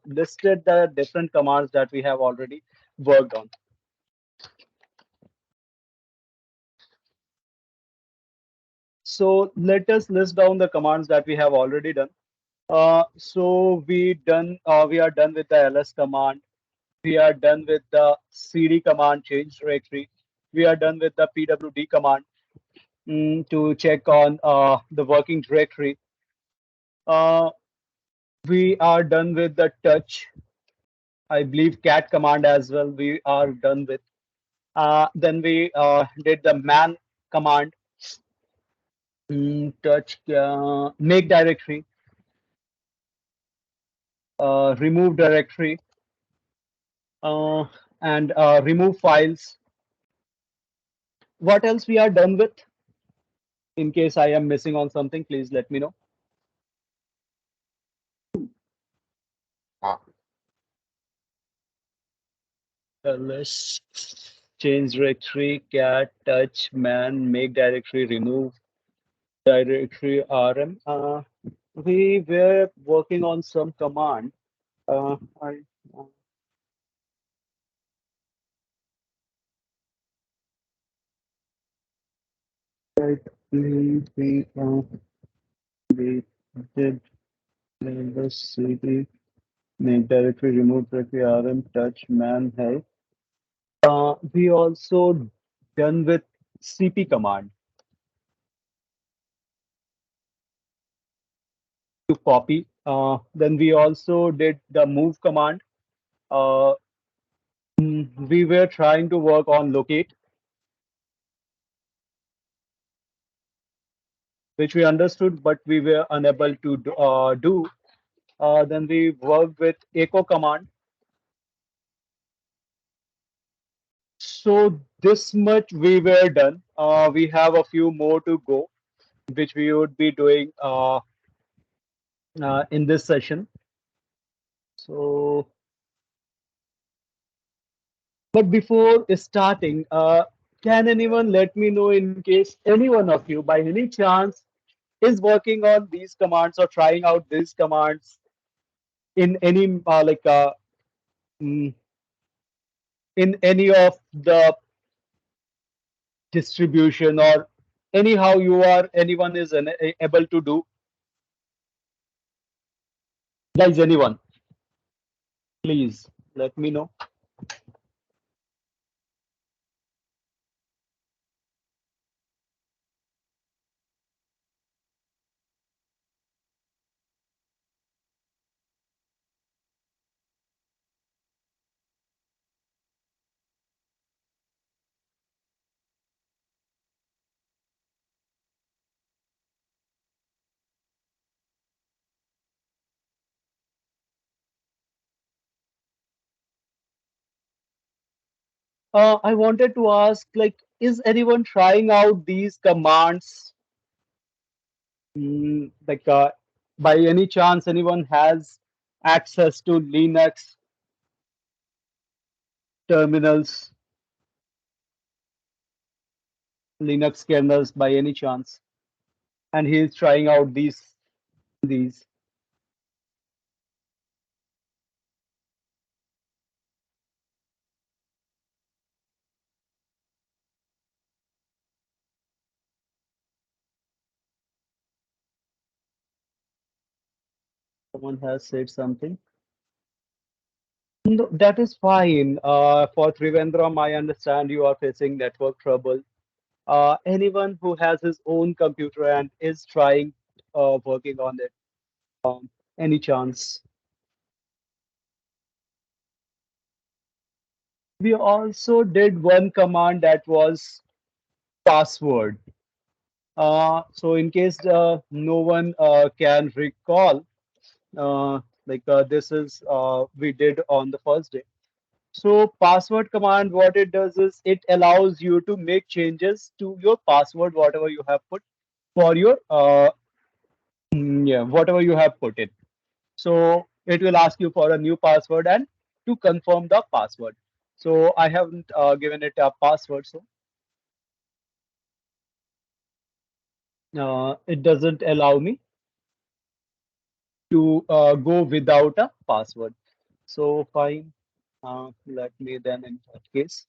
listed the different commands that we have already worked on. So let us list down the commands that we have already done. We are done with the ls command. We are done with the cd command change directory. We are done with the pwd command to check on the working directory. Uh, we are done with the touch. I believe cat command as well. We are done with. Then we did the man command, touch, make directory, remove directory, uh, and remove files. What else we are done with? In case I am missing on something, please let me know. Let's change directory, cat, touch, man, make directory, remove directory, rm. We were working on some command. I I believe we did the cd, make directory, remove directory, rm, touch, man, help. We also done with cp command to copy. Then we also did the move command. Uh, we were trying to work on locate, which we understood, but we were unable to do. Then we worked with echo command. So this much we were done. We have a few more to go, which we would be doing in this session. So, but before starting, can anyone let me know in case any one of you, by any chance, is working on these commands or trying out these commands in any mm, in any of the distribution or anyhow you are anyone is able to do, guys, anyone, please let me know. I wanted to ask, like, is anyone trying out these commands? Like, by any chance, anyone has access to Linux terminals, Linux kernels by any chance? And he is trying out these. Someone has said something. No, that is fine. For Trivandrum, I understand you are facing network trouble. Anyone who has his own computer and is trying working on it, any chance? We also did one command that was password. So in case no one can recall, this is we did on the first day. So password command, what it does is it allows you to make changes to your password, whatever you have put for your yeah, whatever you have put in. So it will ask you for a new password and to confirm the password. So I haven't given it a password, so it doesn't allow me to go without a password. So fine. Let me then in that case.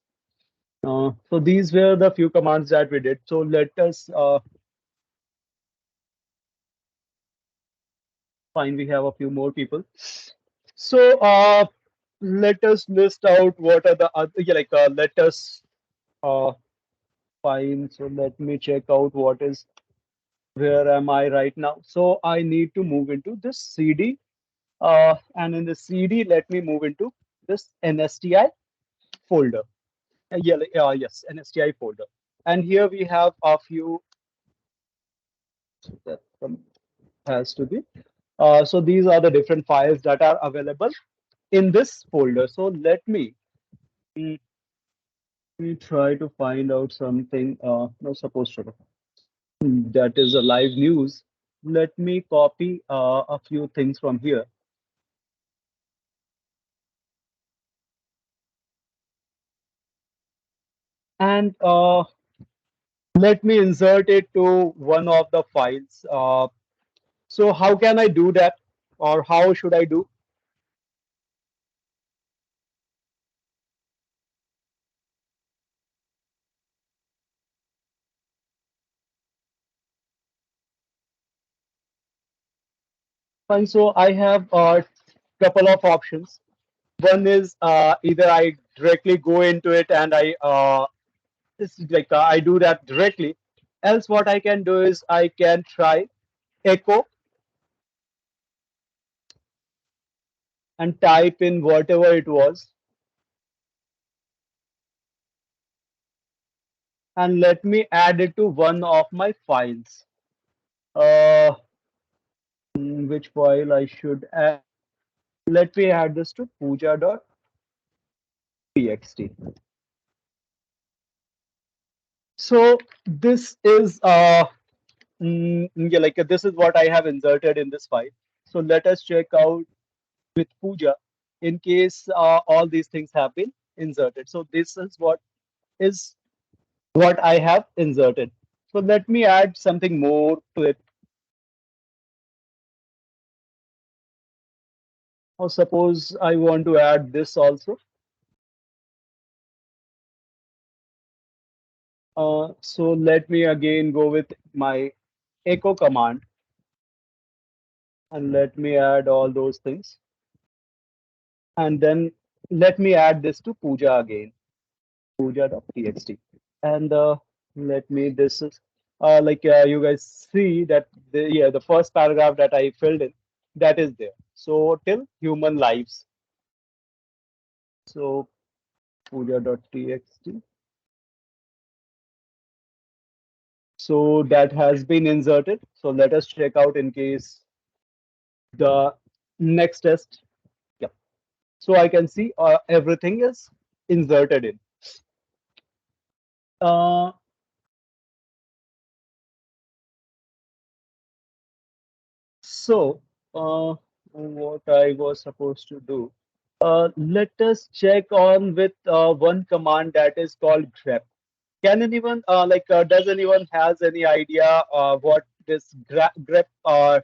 So these were the few commands that we did. So let us fine. We have a few more people. So let us list out what are the other, yeah, like let us uh, fine. So let me check out what is where am I right now. So I need to move into this CD, and in the CD, let me move into this NSTI folder. Yes, NSTI folder. And here we have a few that has to be. So these are the different files that are available in this folder. So mm, let me try to find out something. No, supposed to. That is a live news. Let me copy a few things from here. And let me insert it to one of the files. So how can I do that, or how should I do? And so I have a couple of options. One is either I directly go into it and I do that directly. Else, what I can do is I can try echo and type in whatever it was, and let me add it to one of my files. Uh, which file I should add? Let me add this to puja.txt. So this is this is what I have inserted in this file. So let us check out with Puja in case all these things have been inserted. So this is what I have inserted. So let me add something more to it. Or suppose I want to add this also. So let me again go with my echo command and let me add all those things. And then let me add this to Puja again, puja.txt. And let me this is you guys see that the first paragraph that I filled in, that is there. So till human lives. So puja.txt. So that has been inserted. So let us check out in case the next test. Yeah. So I can see everything is inserted in. Uh, so what I was supposed to do. Let us check on with one command that is called grep. Can anyone does anyone has any idea what this grep uh,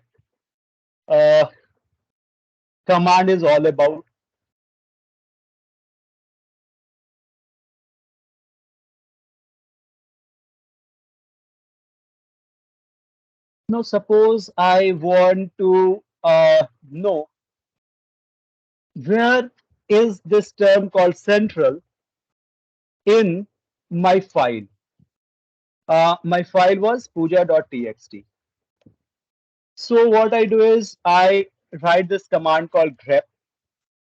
command is all about? Now, suppose I want to know where is this term called central in my file. My file was puja.txt. So what I do is I write this command called grep.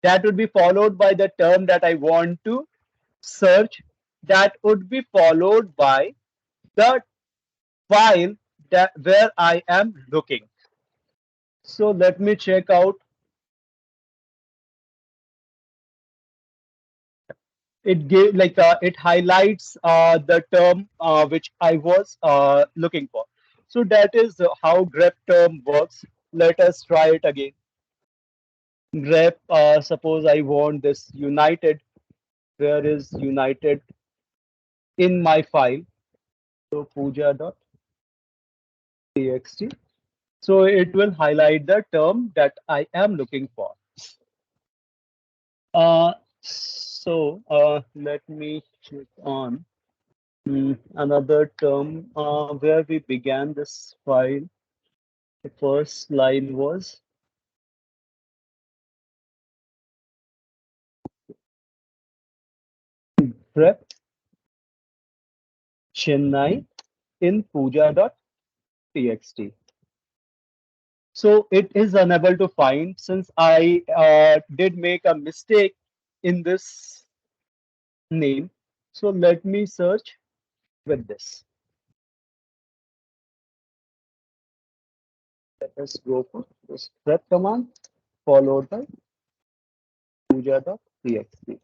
That would be followed by the term that I want to search. That would be followed by the file that where I am looking. So let me check out. It gave it highlights the term which I was looking for. So that is how grep term works. Let us try it again. Grep. Suppose I want this united. Where is united in my file? So puja.txt. So it will highlight the term that I am looking for. Let me check on another term where we began this file. The first line was prep Chennai in puja.txt. So it is unable to find since I did make a mistake in this name. So let me search with this. Let us go for this prep command followed by puja.txt.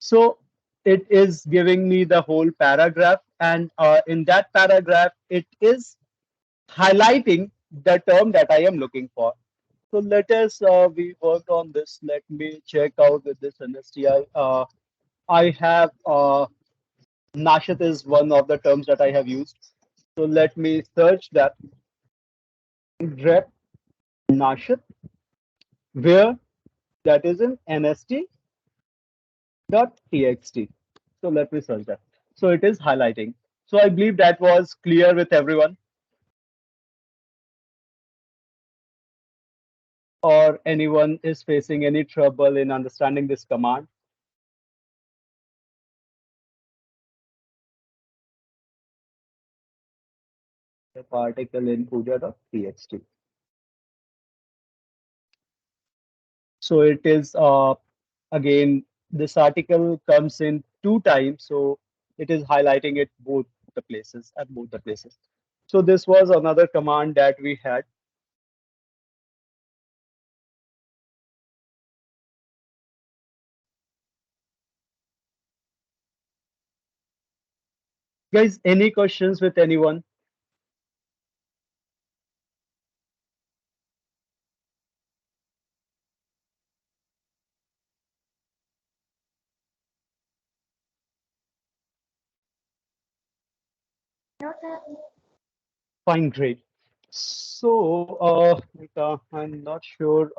So it is giving me the whole paragraph, and in that paragraph, it is highlighting the term that I am looking for. So let us, we worked on this. Let me check out with this NSTI. I have Nashat is one of the terms that I have used. So let me search that rep Nashat, where that is in nst.txt. So let me search that. So it is highlighting. So I believe that was clear with everyone, or anyone is facing any trouble in understanding this command. The particle in puja.txt. So it is again, this article comes in two times, so it is highlighting it both the places at both the places. So this was another command that we had. Guys, any questions with anyone? Fine, great. So I'm not sure.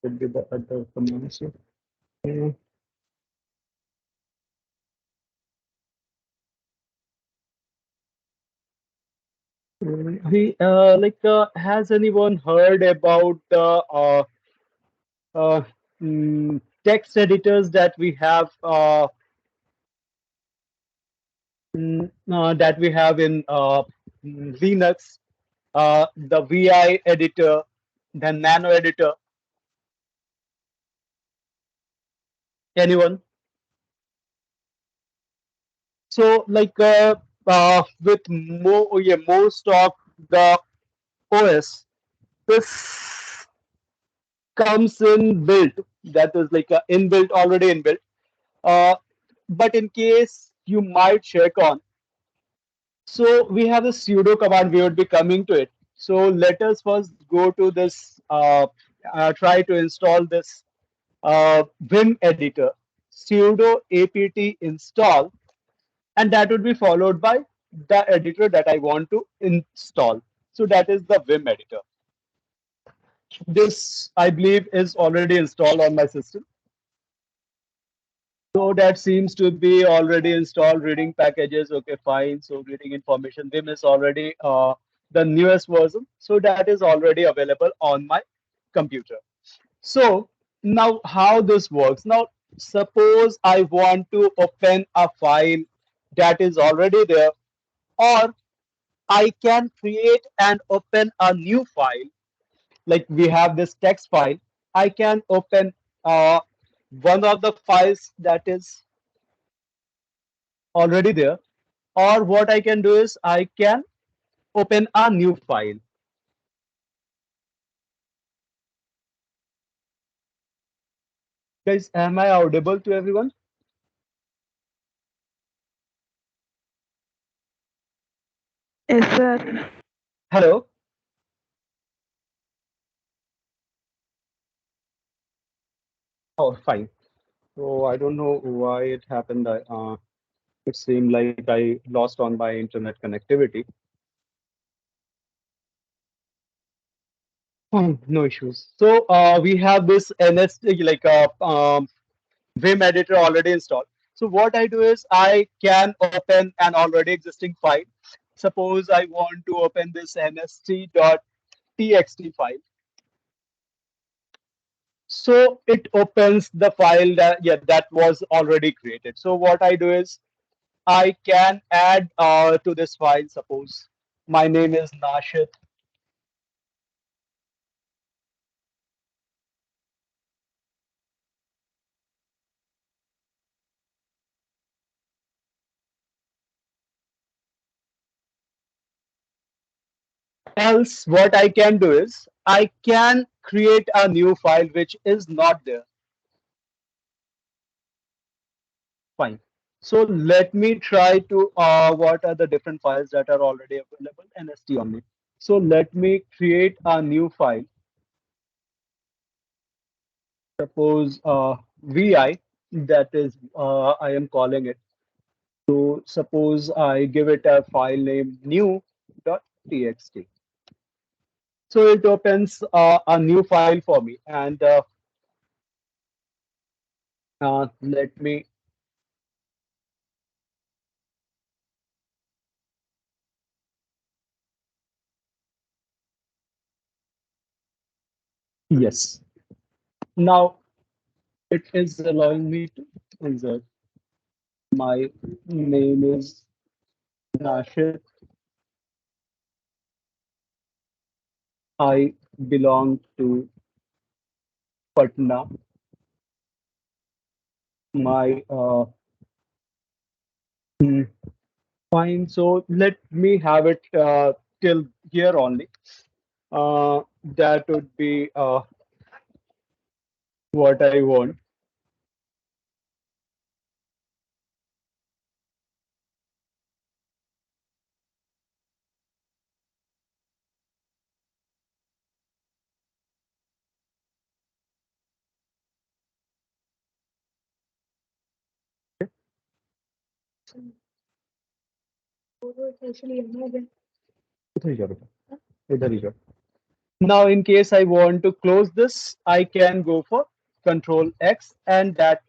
Would be the other commands here. Uh, has anyone heard about the uh, text editors that we have that we have in Linux, the VI editor, the Nano editor? Anyone? So with most of the OS, this comes in built. That is like a inbuilt, already inbuilt. Uh, but in case you might check on, so we have a sudo command. We would be coming to it. So let us first go to this. Try to install this Vim editor, sudo apt install, and that would be followed by the editor that I want to install. So that is the Vim editor. This, I believe, is already installed on my system. So that seems to be already installed. Reading packages, okay, fine. So reading information, Vim is already the newest version. So that is already available on my computer. So now how this works. Now suppose I want to open a file that is already there, or I can create and open a new file. Like we have this text file. I can open uh, one of the files that is already there, or what I can do is I can open a new file. Guys, am I audible to everyone? Yes, sir. Hello. Oh, fine. So I don't know why it happened. It seemed like I lost on my internet connectivity. No issues. So we have this NST like Vim editor already installed. So what I do is I can open an already existing file. Suppose I want to open this nst.txt file. So it opens the file that was already created. So what I do is I can add to this file. Suppose my name is Nashit. Else, what I can do is I can create a new file which is not there. Fine. So let me try to what are the different files that are already available? NST only. So let me create a new file. Suppose VI, that is I am calling it. So suppose I give it a file name new.txt. So it opens a new file for me, and let me, yes. Now it is allowing me to insert. My name is Nashit. I belong to Patna. My hmm, fine. So let me have it till here only. That would be what I want. इधर ही जाओ बेटा, इधर ही जाओ. Now, in case I want to close this, I can go for Control X, and that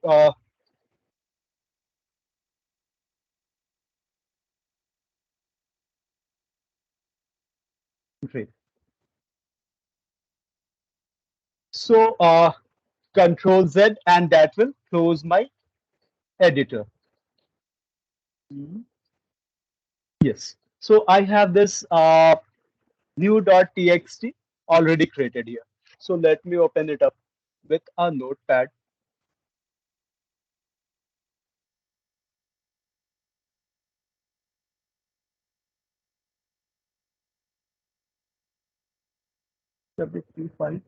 great. So Control Z, and that will close my editor. Mhm. Yes. So I have this new.txt already created here. So let me open it up with a notepad. WP file.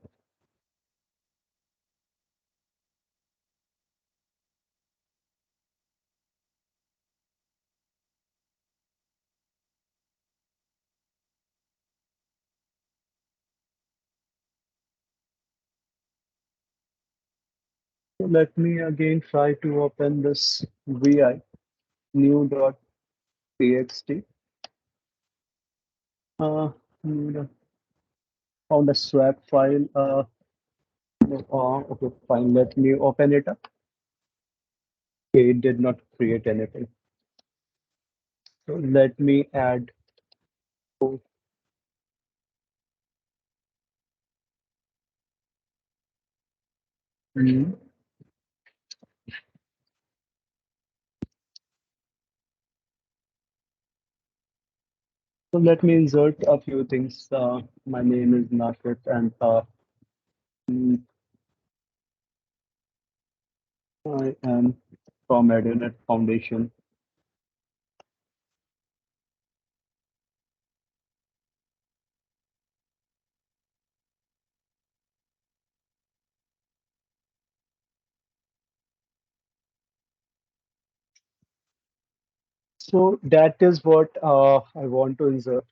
So let me again try to open this vi new.txt. Uh, hmm, found a swap file. No, okay, fine. Let me open it up. Okay, it did not create anything. So let me add. Mhm. So let me insert a few things. My name is Nashit, and mm, I am from ADIT Foundation. So that is what I want to insert.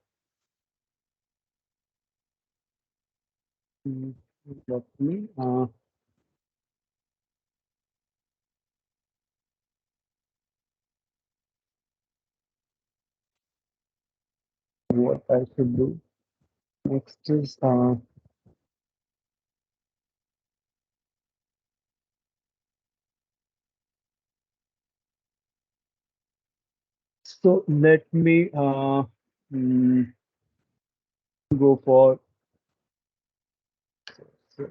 Mm, Let me. what I should do. Next is so let me mm, go for so,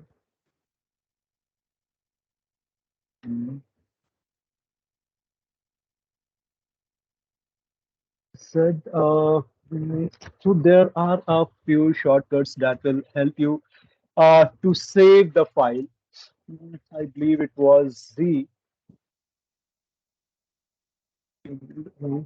mm, said so there are a few shortcuts that will help you to save the file. I believe it was Z. Uh,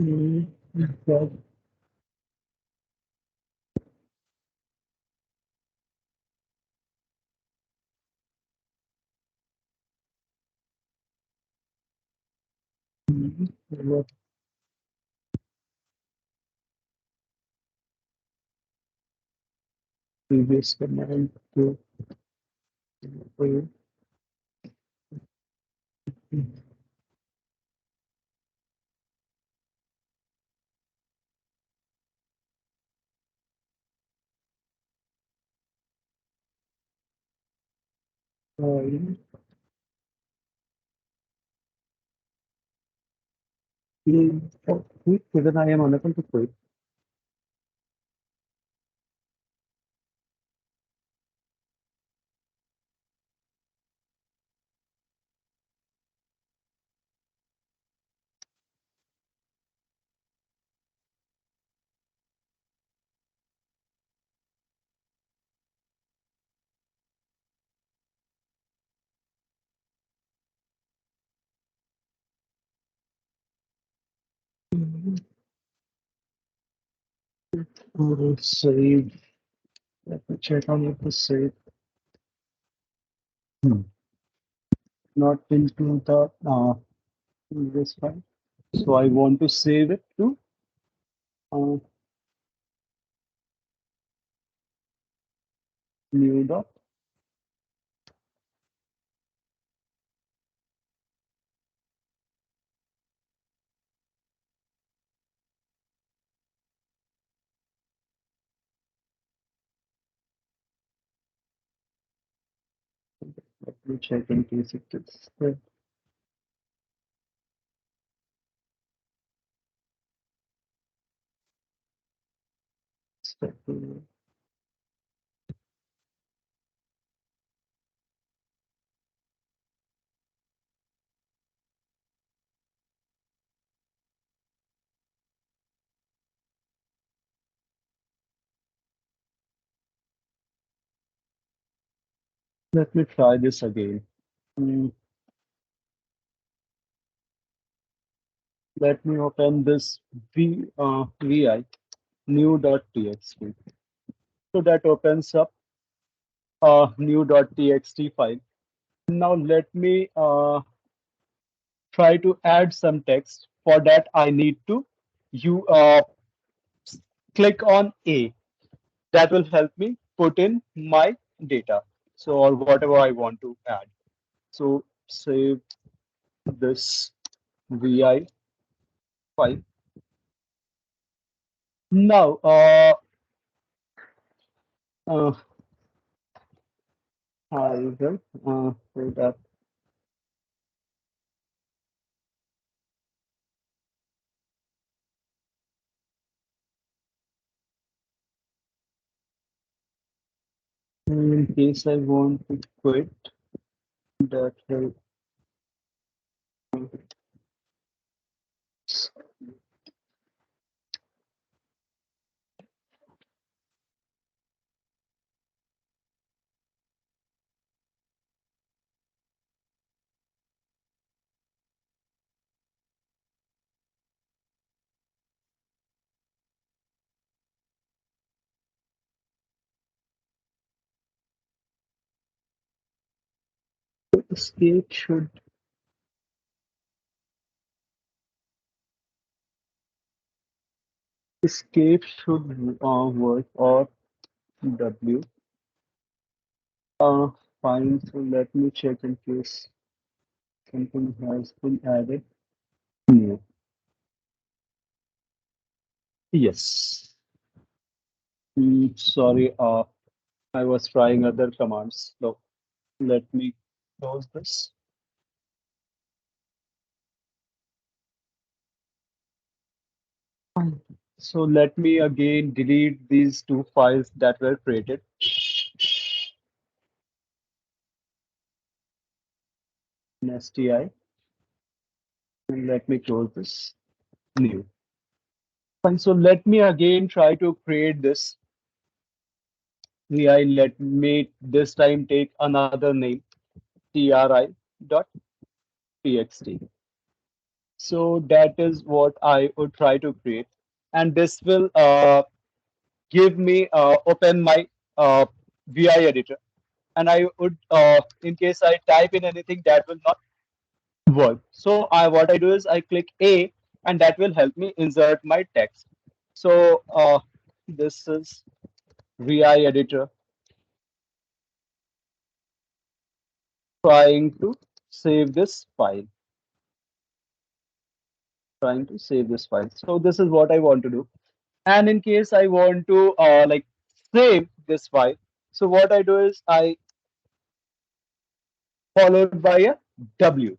mm, that, what previous command to uh, quit when I am unable to quit. Save. Let me check on if the save. Hmm. Not into the previous file. So I want to save it to uh, new doc. Let me check in case it is there. Let me try this again. Hmm. Let me open this vi new.txt. So that opens up a new.txt file. Now let me try to add some text. For that, I need to you click on A. That will help me put in my data. So or whatever I want to add. So save this vi file. Now uh, I will say that in case I want to quit, that will Escape should escape should work or W. Uh, Fine. So let me check in case something has been added. No. Yes. Sorry. I was trying other commands. So let me close this. Fine. So let me again delete these two files that were created. STI. And let me close this. New. Fine. So let me again try to create this VI. Let me this time take another name. TRI dot txt. So that is what I would try to create. And this will give me open my VI editor. And I would, in case I type in anything, that will not work. So what I do is I click A, and that will help me insert my text. So this is VI editor trying to save this file. Trying to save this file. So this is what I want to do. And in case I want to like save this file, so what I do is I followed by a W.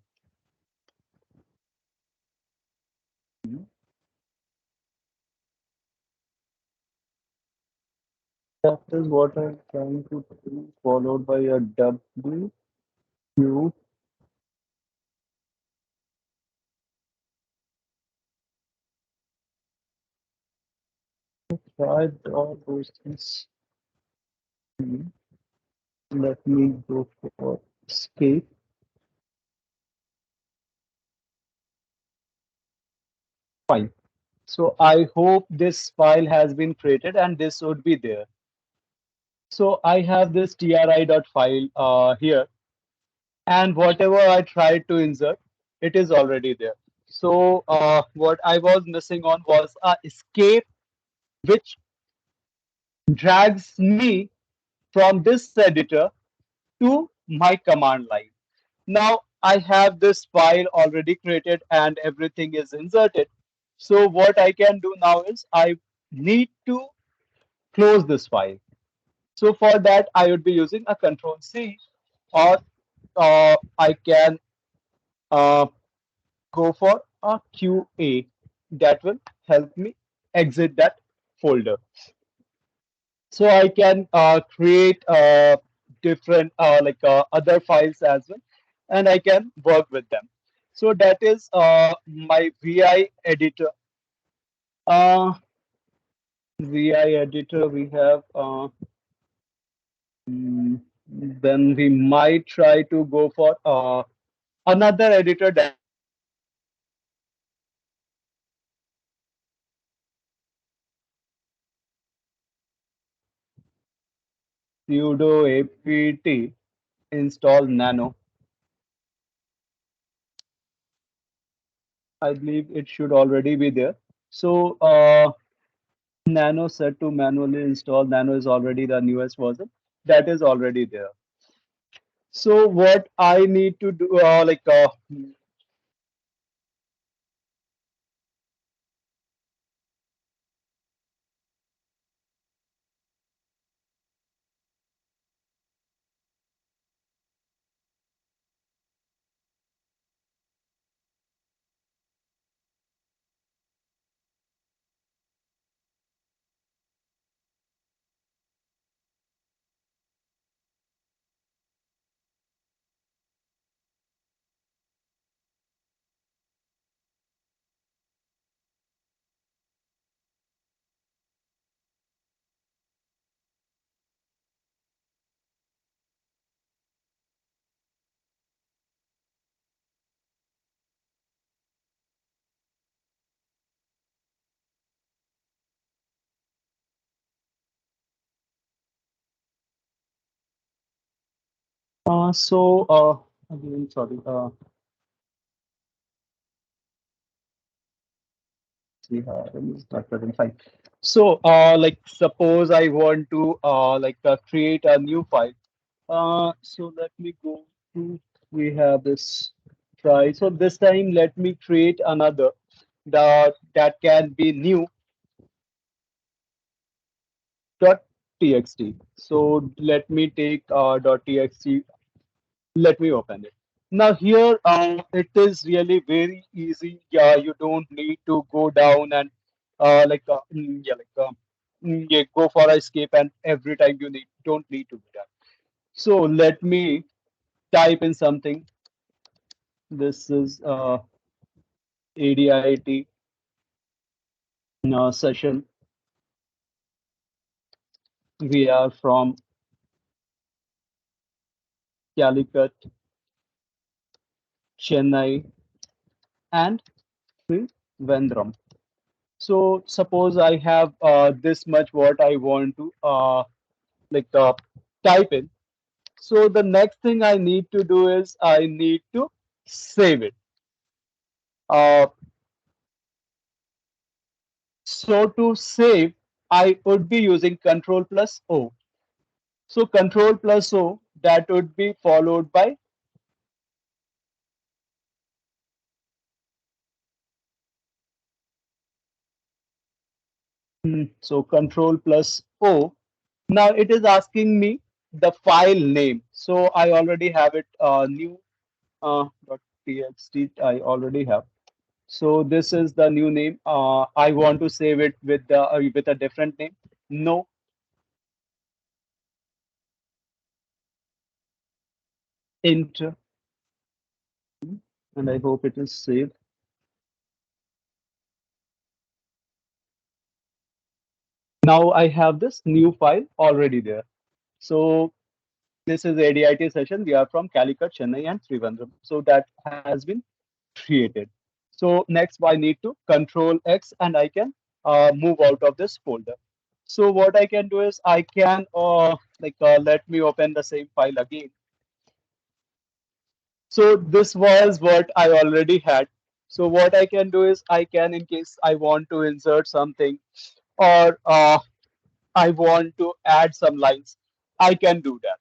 That is what I'm trying to do, followed by a W. You tried all those things. Hmm. Let me go for escape. Fine. So I hope this file has been created and this would be there. So I have this tri.file here, and whatever I tried to insert, it is already there. So what I was missing on was a escape, which drags me from this editor to my command line. Now I have this file already created and everything is inserted. So what I can do now is I need to close this file. So for that, I would be using a Control C, or I can uh, go for a QA that will help me exit that folder. So I can create different other files as well, and I can work with them. So that is my VI editor. Uh, VI editor we have. Then we might try to go for another editor that sudo apt install nano. I believe it should already be there. So nano set to manually install. Nano is already the newest version. That is already there. So what I need to do, again, sorry. See, it's not present. Fine. So, like, suppose I want to create a new file. So let me go to. We have this try. So this time, let me create another that can be new dot txt. So let me take dot txt. Let me open it. Now here, it is really very easy. Yeah, you don't need to go down and yeah, go for a escape and every time you don't need to do that. So let me type in something. This is ADIT session. We are from Calicut, Chennai, and Trivandrum. So suppose I have this much what I want to like uh, type in. So the next thing I need to do is I need to save it. Uh, so to save, I would be using Control plus O. So Control plus O, that would be followed by so Control plus O. Now it is asking me the file name. So I already have it new .txt. I already have. So this is the new name. I want to save it with a different name. No, enter, and I hope it is saved. Now I have this new file already there. So this is ADIT session. We are from Calicut, Chennai, and Trivandrum. So that has been created. So next, I need to Control X, and I can move out of this folder. So what I can do is I can let me open the same file again. So this was what I already had. So what I can do is I can, in case I want to insert something or I want to add some lines, I can do that.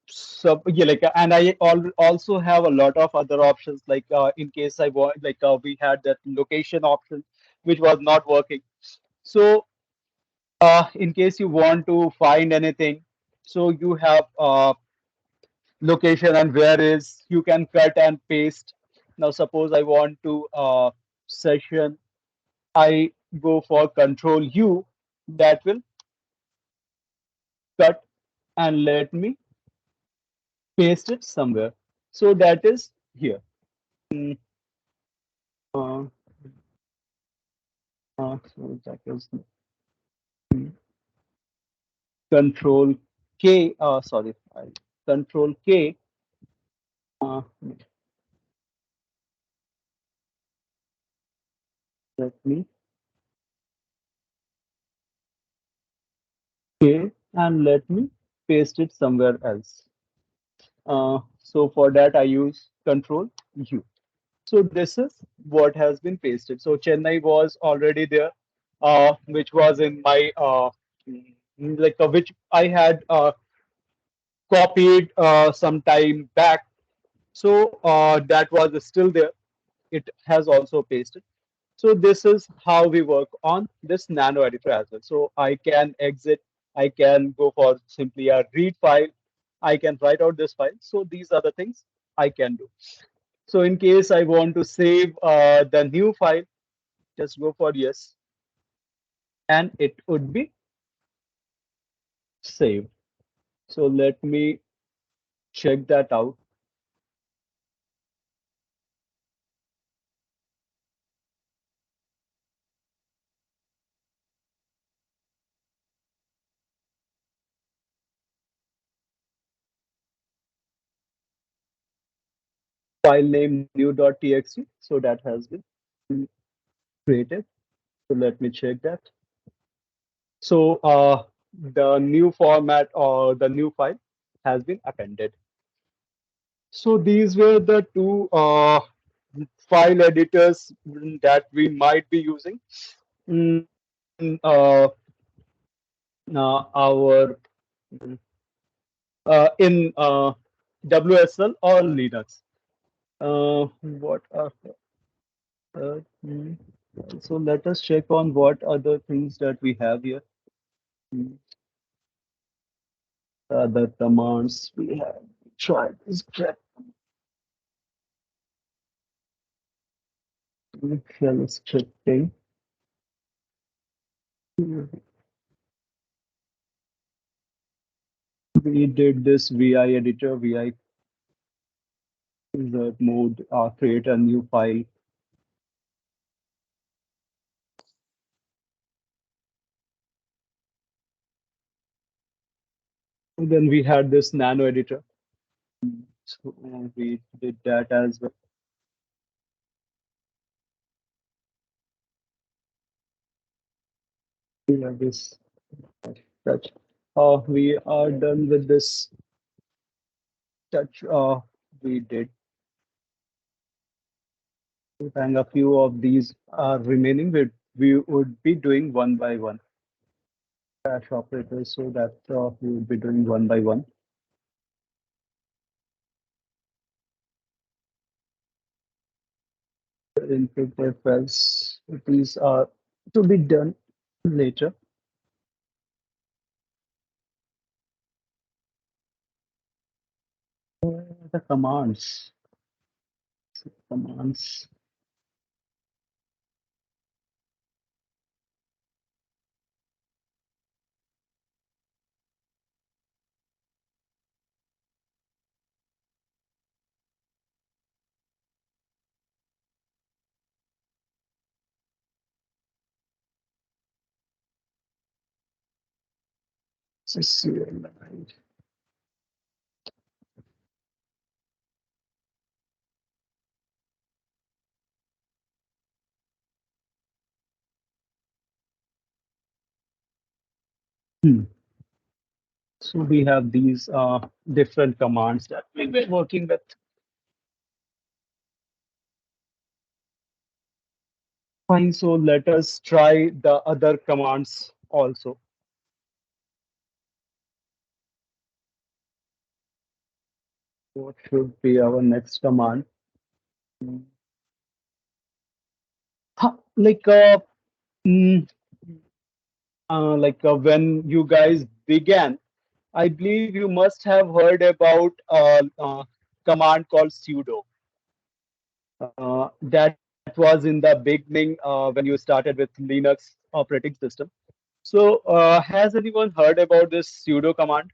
So yeah, and also have a lot of other options. In case I want, we had that location option, which was not working. So in case you want to find anything, so you have location and where is you can cut and paste. Now suppose I want to session, I go for Control U, that will cut and let me paste it somewhere. So that is here. Mm, Uh, so that is Control K. Sorry, Control K. Let me K and let me paste it somewhere else. So for that I use Control U. So this is what has been pasted. So Chennai was already there, which was in my which I had copied some time back. So that was still there. It has also pasted. So this is how we work on this nano editor as well. So I can exit, I can go for simply a read file, I can write out this file. So these are the things I can do. So in case I want to save the new file, just go for yes, and it would be saved. So let me check that out. File name new.txt. So that has been created. So let me check that. So the new format or the new file. has been appended. So these were the two file editors that we might be using in our in WSL or Linux. What are mm, so let us check on what other things that we have here. Mm, Other commands we have. Try this shell scripting. We did this VI editor, VI insert mode, create a new file. And then we had this nano editor. So we did that as well. We have this touch. We are done with this touch. We did. And a few of these are remaining. We would be doing one by one. Cache operators, so that we would be doing one by one. Input files. These are to be done later. The commands. Commands. CLI. Hmm. So we have these different commands that we were working with. Fine, so let us try the other commands also. What should be our next command? Hmm. Like mm, when you guys began, I believe you must have heard about command called sudo. That was in the beginning when you started with Linux operating system. So, has anyone heard about this sudo command?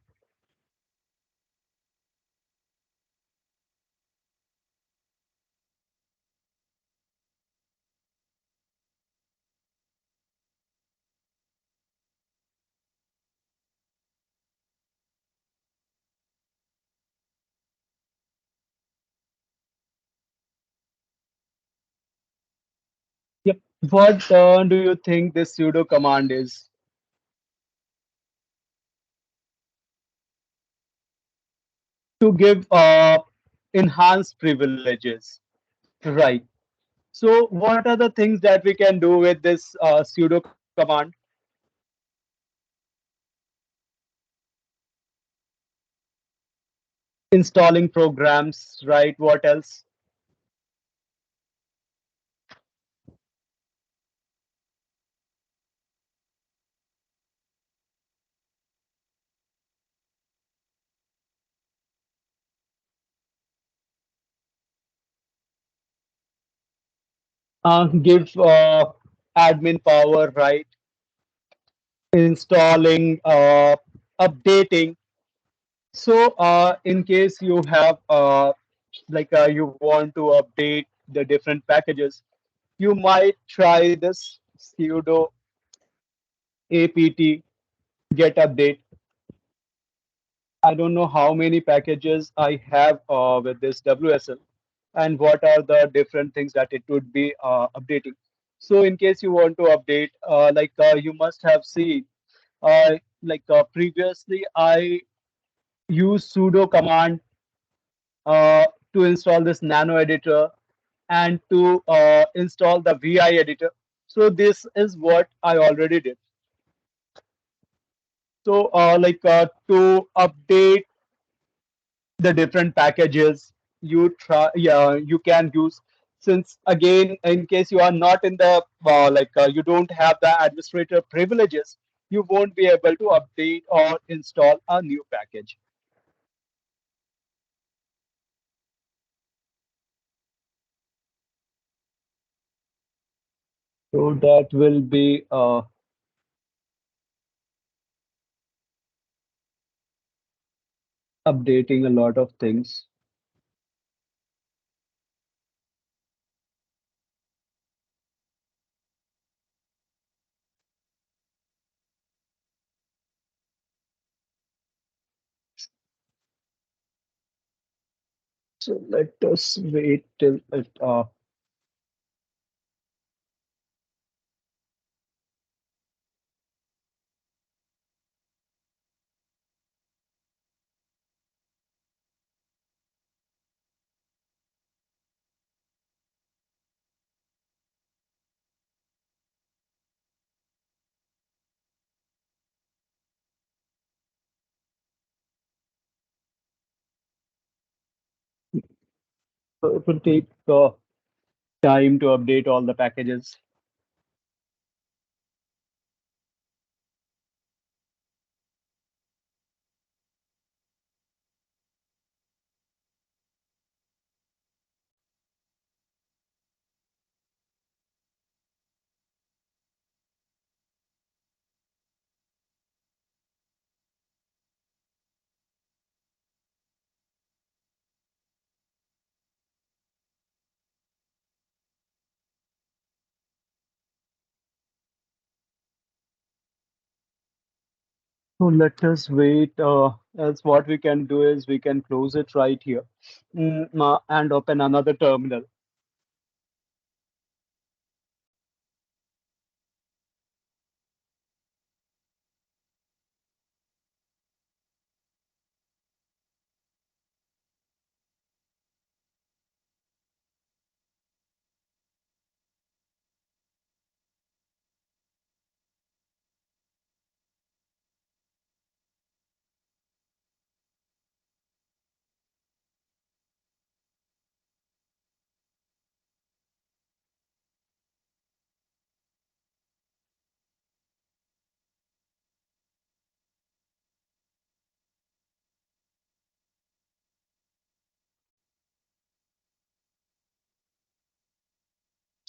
Yep. What do you think this sudo command is? To give enhanced privileges. Right. So, what are the things that we can do with this sudo command? Installing programs, right? What else? Give admin power, right? Installing, updating. So, in case you have you want to update the different packages, you might try this sudo apt get update. I don't know how many packages I have with this WSL and what are the different things that it would be updating. So, in case you want to update, you must have seen previously, I use sudo command to install this nano editor and to install the vi editor. So this is what I already did. So to update the different packages, you can use, since again in case you are not in the you don't have the administrator privileges, you won't be able to update or install a new package. So that will be updating a lot of things. So let us wait till it so it will take time to update all the packages. So let us wait. As what we can do is we can close it right here, and open another terminal.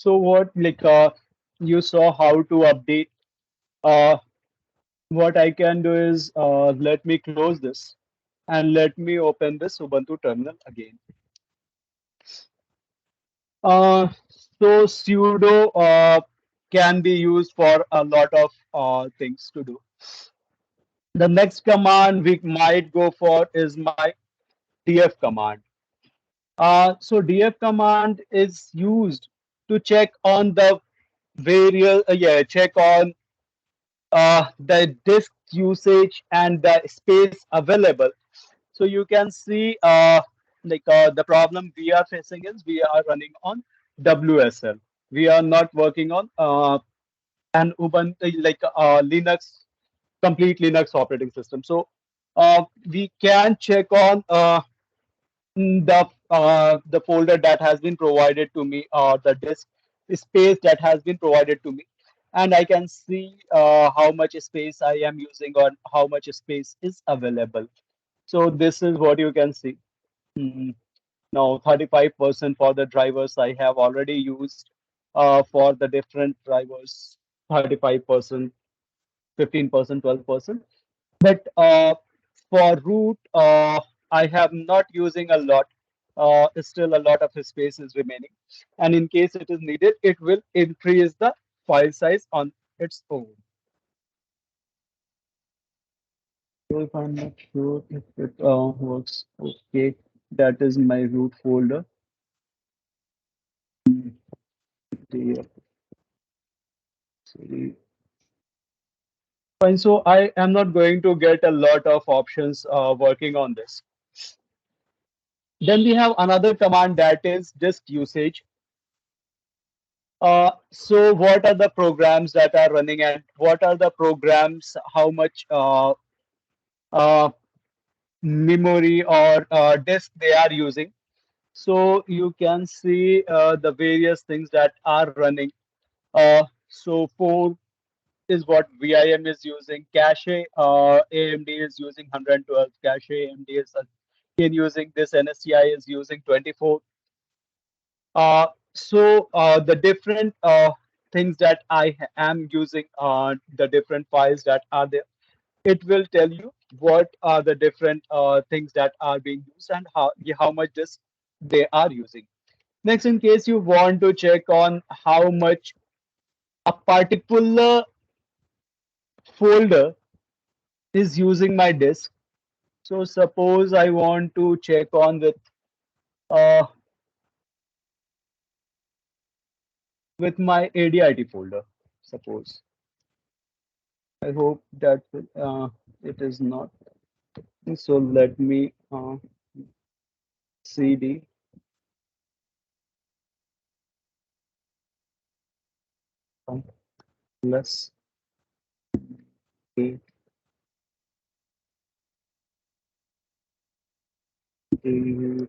So what you saw how to update. Uh, what I can do is let me close this and let me open this Ubuntu terminal again. Uh, so sudo can be used for a lot of things to do. The next command we might go for is my df command. So df command is used to check on the check on the disk usage and the space available. So you can see the problem we are facing is we are running on WSL. We are not working on an Ubuntu Linux, complete Linux operating system. So we can check on the folder that has been provided to me, or the disk space that has been provided to me, and I can see how much space I am using or how much space is available. So this is what you can see. Mm, Now 35% for the drivers I have already used for the different drivers, 35%, 15%, 12%. But for root, I have not using a lot. Still a lot of space is remaining. And in case it is needed, it will increase the file size on its own. So if I'm not sure if it works, okay, that is my root folder. The, sorry. Fine, so I am not going to get a lot of options working on this. Then we have another command that is disk usage. So what are the programs that are running and what are the programs, how much uh, memory or disk they are using. So you can see the various things that are running. So for is what VIM is using. Cache, AMD is using 112. Cache, AMD is again using this. NSCI is using 24. So the different things that am using, the different files that are there, it will tell you what are the different things that are being used and how much disk they are using. Next, in case you want to check on how much a particular folder is using my disk. So suppose I want to check on uh, with my ADIT folder. Suppose I hope that it is not. So let me CD plus A. A-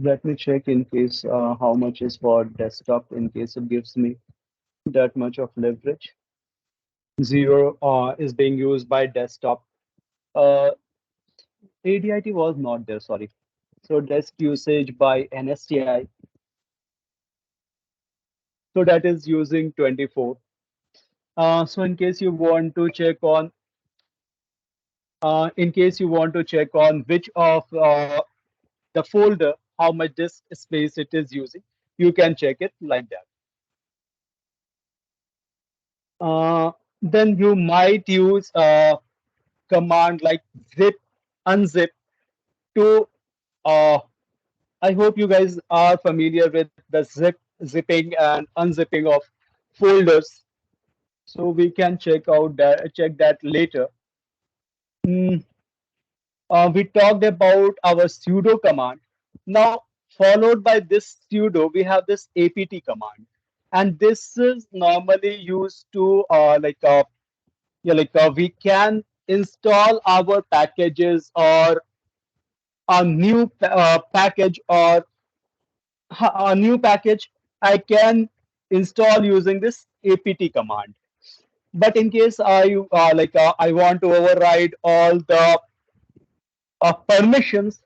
Let me check in case how much is for desktop in case it gives me that much of leverage. Zero is being used by desktop. Uh, ADIT was not there, sorry. So disk usage by NSTI. So that is using 24. So in case you want to check on, in case you want to check on which of the folder, how much disk space it is using, you can check it like that. Then you might use a command like zip, unzip to, uh, I hope you guys are familiar with the zipping and unzipping of folders. So we can check that later. Mm, we talked about our sudo command. Now, followed by this sudo, we have this apt command, and this is normally used to we can install our packages or a new package or a new package I can install using this apt command. But in case I want to override all the permissions,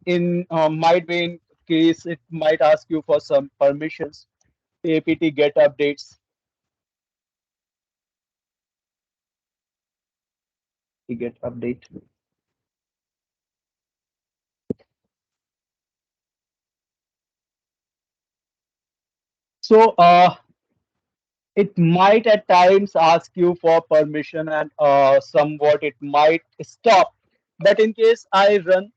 in might be in case it might ask you for some permissions, apt get updates, get update. So it might at times ask you for permission and somewhat it might stop. But in case I run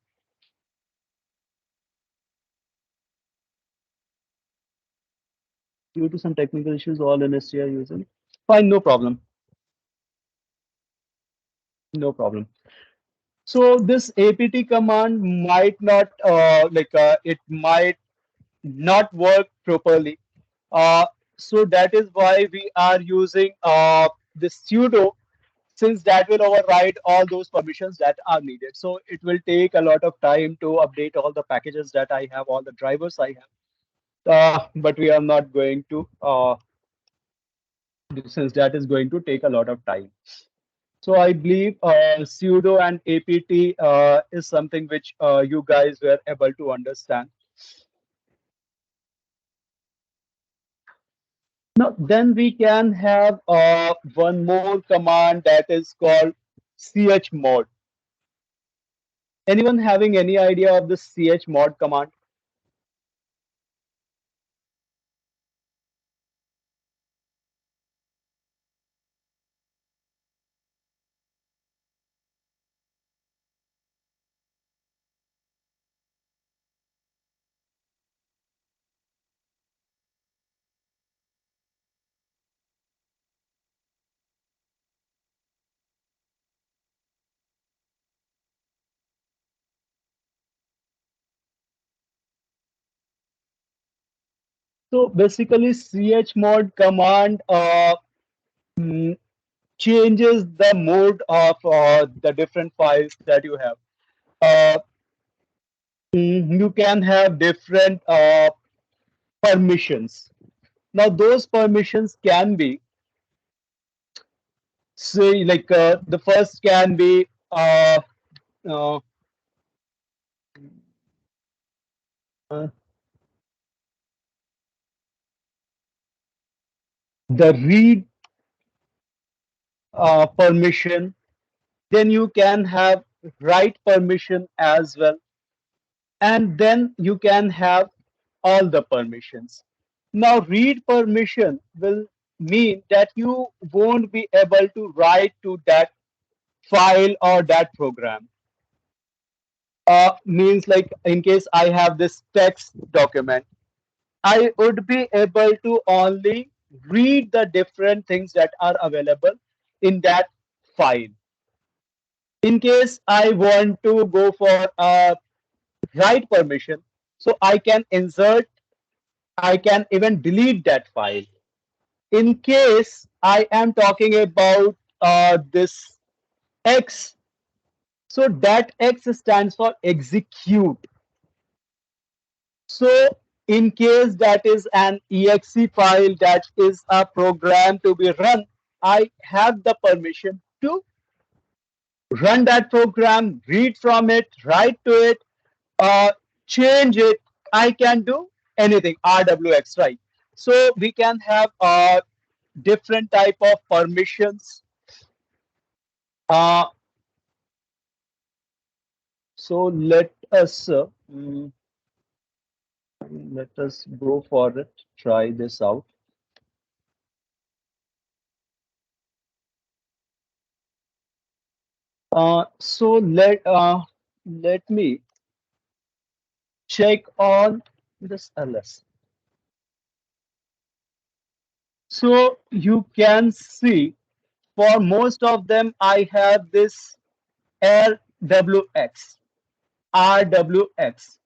due to some technical issues, all NST are using. Fine, no problem. No problem. So this apt command might not it might not work properly. Uh, so that is why we are using the sudo, since that will override all those permissions that are needed. So it will take a lot of time to update all the packages that I have, all the drivers I have. But we are not going to, since that is going to take a lot of time. So I believe sudo and apt is something which you guys were able to understand. Now, then we can have one more command that is called chmod. Anyone having any idea of the chmod command? So basically, chmod command mm, changes the mode of the different files that you have. Uh, you can have different permissions. Now, those permissions can be, say, like the first can be uh, uh, the read permission. Then you can have write permission as well, and then you can have all the permissions. Now, read permission will mean that you won't be able to write to that file or that program. Means like in case I have this text document, I would be able to only read the different things that are available in that file. In case I want to go for a write permission, so I can insert, I can even delete that file. In case I am talking about this X, so that X stands for execute. So in case that is an exe file, that is a program to be run, I have the permission to run that program, read from it, write to it, uh, change it. I can do anything, RWX, right? So we can have different type of permissions. Uh, so let us go for it. Try this out. Let me check on this ls. So you can see for most of them I have this rwx rwx.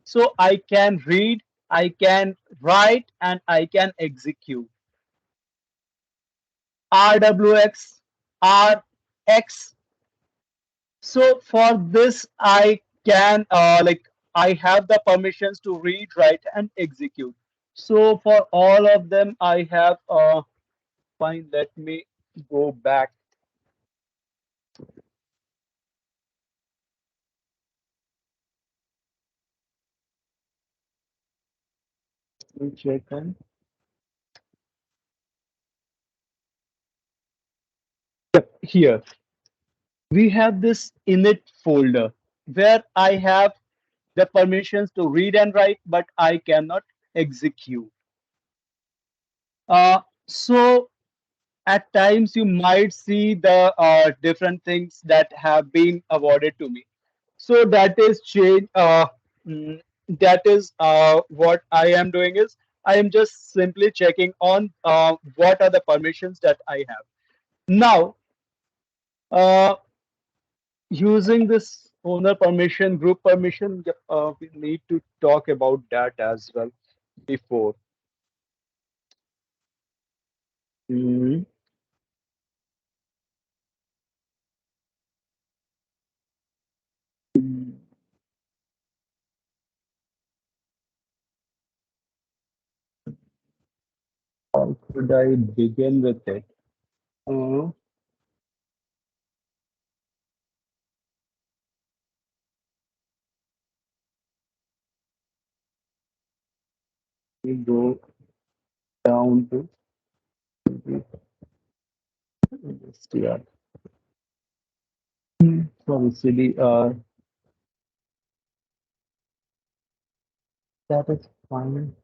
So I can read, I can write, and I can execute. RWX, RX. So for this, I can I have the permissions to read, write, and execute. So for all of them, I have fine. Let me go back to check on. Yep, here we have this init folder where I have the permissions to read and write, but I cannot execute. So at times you might see the different things that have been awarded to me. So that is change. Mm, that is what I am doing is I am just simply checking on what are the permissions that I have. Now, uh, using this owner permission, group permission, yep, we need to talk about that as well before. Mm, How could I begin with it? Uh, we go down to str. Sorry, CD. That is fine.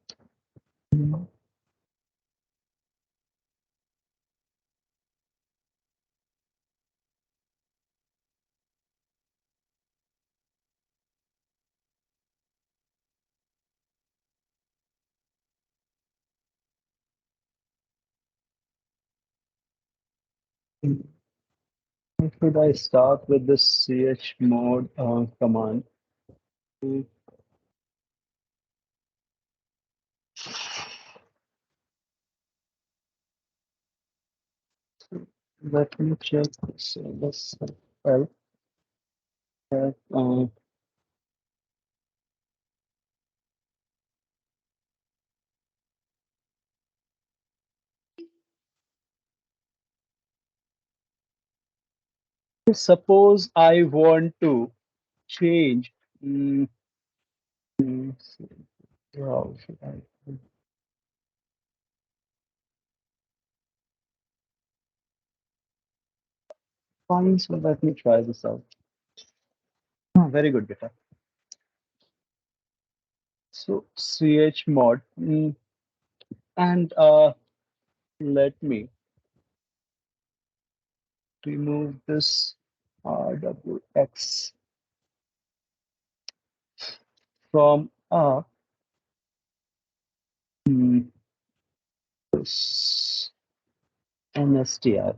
Should I start with the chmod command? Let me check this. This well, suppose I want to change. Mm, how should I? Fine, so let me try this out. Oh, very good, Gita. So ch mod, and let me remove this rwx from mm, this nstr.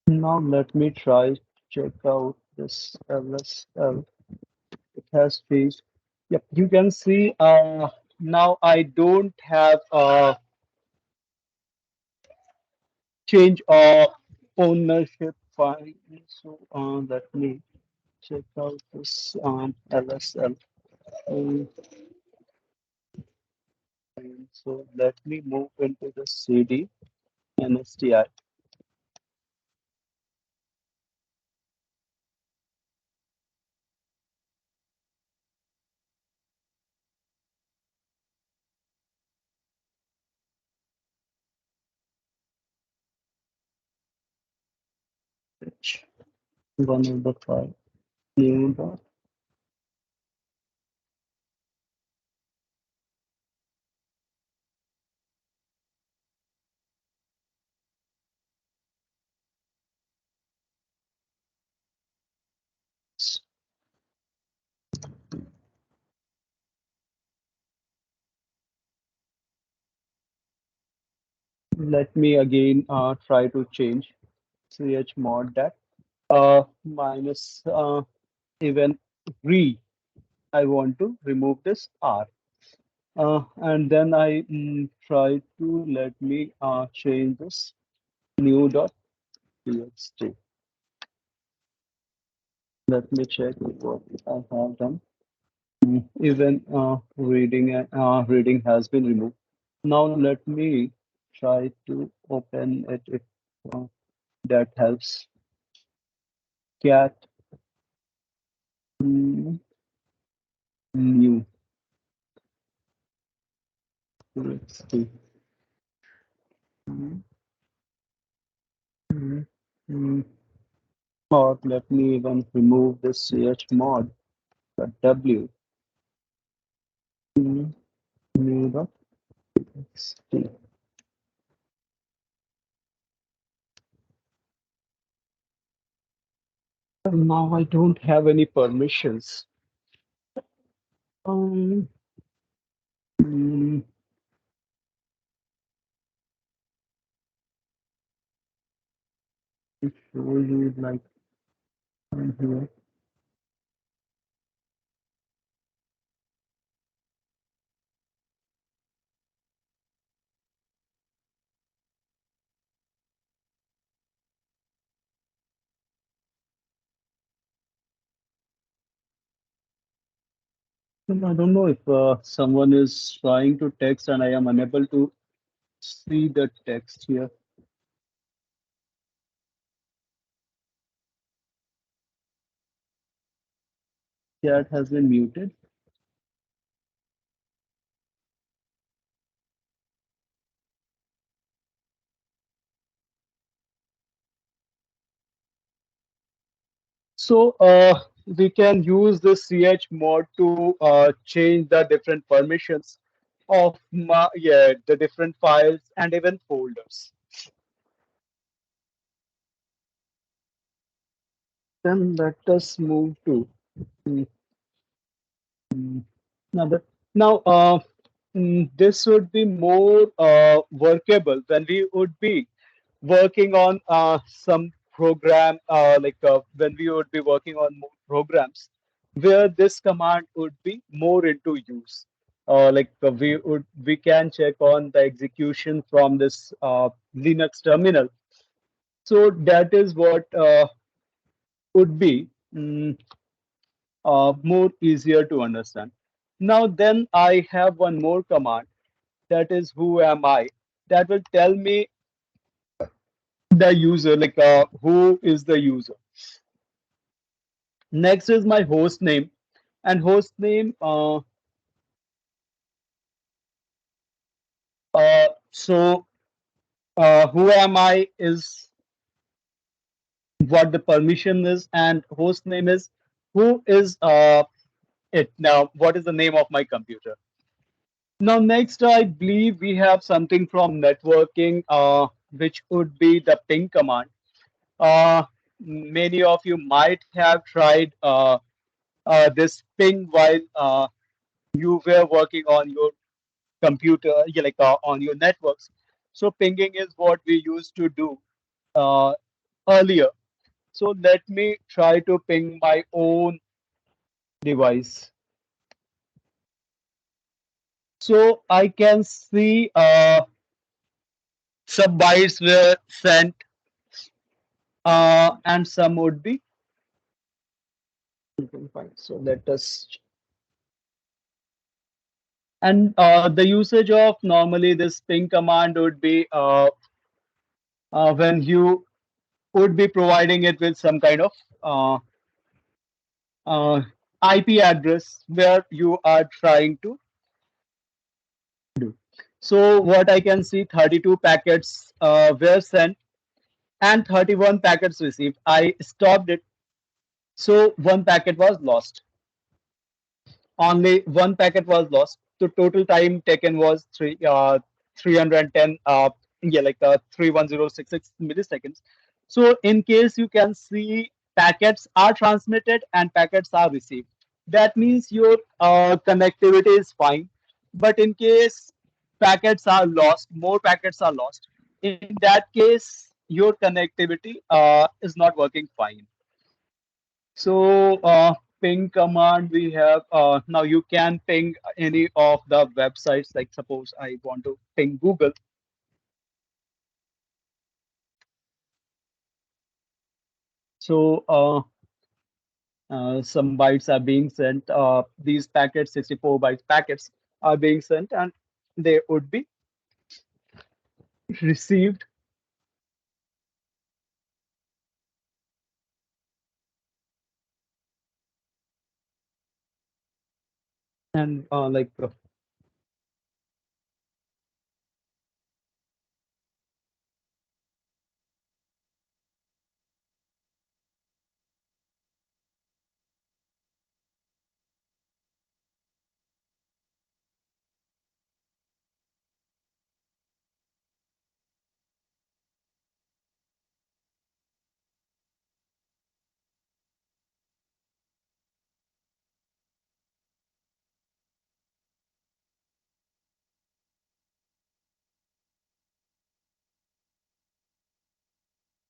Now let me try check out this lsl. It has changed. Yep, you can see now I don't have a change of ownership file. So let me check out this LSL. Um, so let me move into the CD and STI. One of the file. New dot. Let me again try to change chmod that minus even re. I want to remove this R. And then I try to let me change this new dot txt. Let me check what I have done. Even reading has been removed. Now let me try to open it if uh, that helps. Cat mm, new txt. Mm, mm, mm. Or let me even remove this chmod w new dot txt. Now I don't have any permissions. Um, mm, to show you like here. I don't know if someone is trying to text and I am unable to see the text here. Chat has been muted. So we can use the ch mod to change the different permissions of the different files and even folders. Then let us move to mm, now, this would be more workable when we would be working on some program, when we would be working on more programs where this command would be more into use. we can check on the execution from this Linux terminal. So that is what would be more easier to understand. Now then I have one more command, that is who am I, that will tell me the user, who is the user. Next is my host name, and host name so who am I is what the permission is, and host name is who is it. Now what is the name of my computer. Now next I believe we have something from networking, which would be the ping command. Many of you might have tried this ping while you were working on your computer, yeah, on your networks. So pinging is what we used to do uh, earlier. So let me try to ping my own device. So I can see some bytes were sent, and some would be. Fine. So let us. And the usage of normally this ping command would be when you would be providing it with some kind of uh, uh, IP address where you are trying to do. So what I can see, 32 packets were sent and 31 packets received. I stopped it, so one packet was lost. Only one packet was lost. The total time taken was 310 31066 milliseconds. So in case you can see packets are transmitted and packets are received, that means your connectivity is fine. But in case packets are lost, more packets are lost. In that case, your connectivity is not working fine. So ping command we have, now you can ping any of the websites, like suppose I want to ping Google. So some bytes are being sent. These packets, 64 bytes packets are being sent, and they would be received. And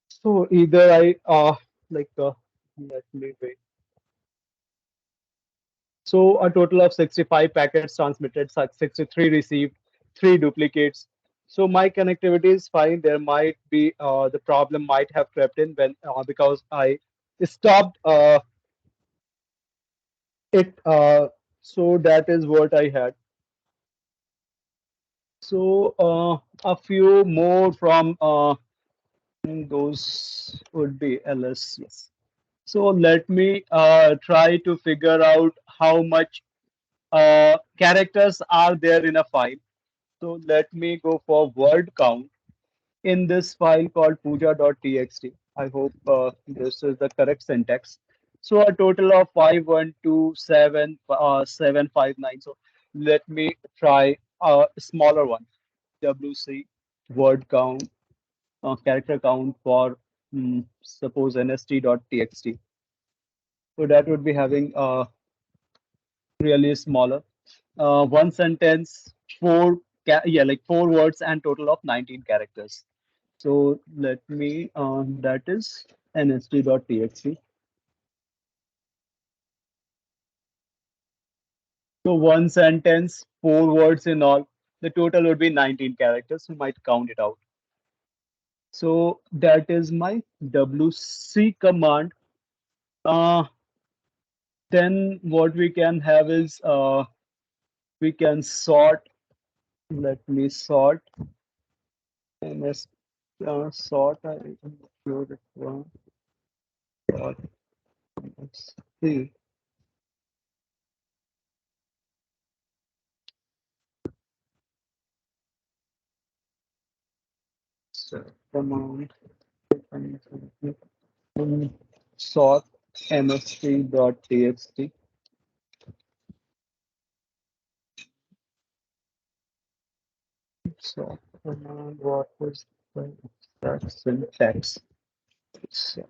so either I like let me wait. So a total of 65 packets transmitted, 63 received, 3 duplicates. So my connectivity is fine. There might be the problem might have crept in when because I stopped it. So that is what I had. So a few more from those would be LS. Yes. So let me try to figure out how much characters are there in a file. So let me go for word count in this file called puja.txt. I hope this is the correct syntax. So a total of 5127 759. So let me try a smaller one. WC word count, character count for suppose nst.txt. So that would be having really smaller. One sentence, like 4 words and total of 19 characters. So let me, that is nst.txt. So one sentence, 4 words in all. The total would be 19 characters. You might count it out. So that is my WC command. Uh, then what we can have is we can sort. Let me sort. MS sort. I included one. Sort. Let's see. So command. um, Sort msc.txt. Sort command. What was the exact syntax? So,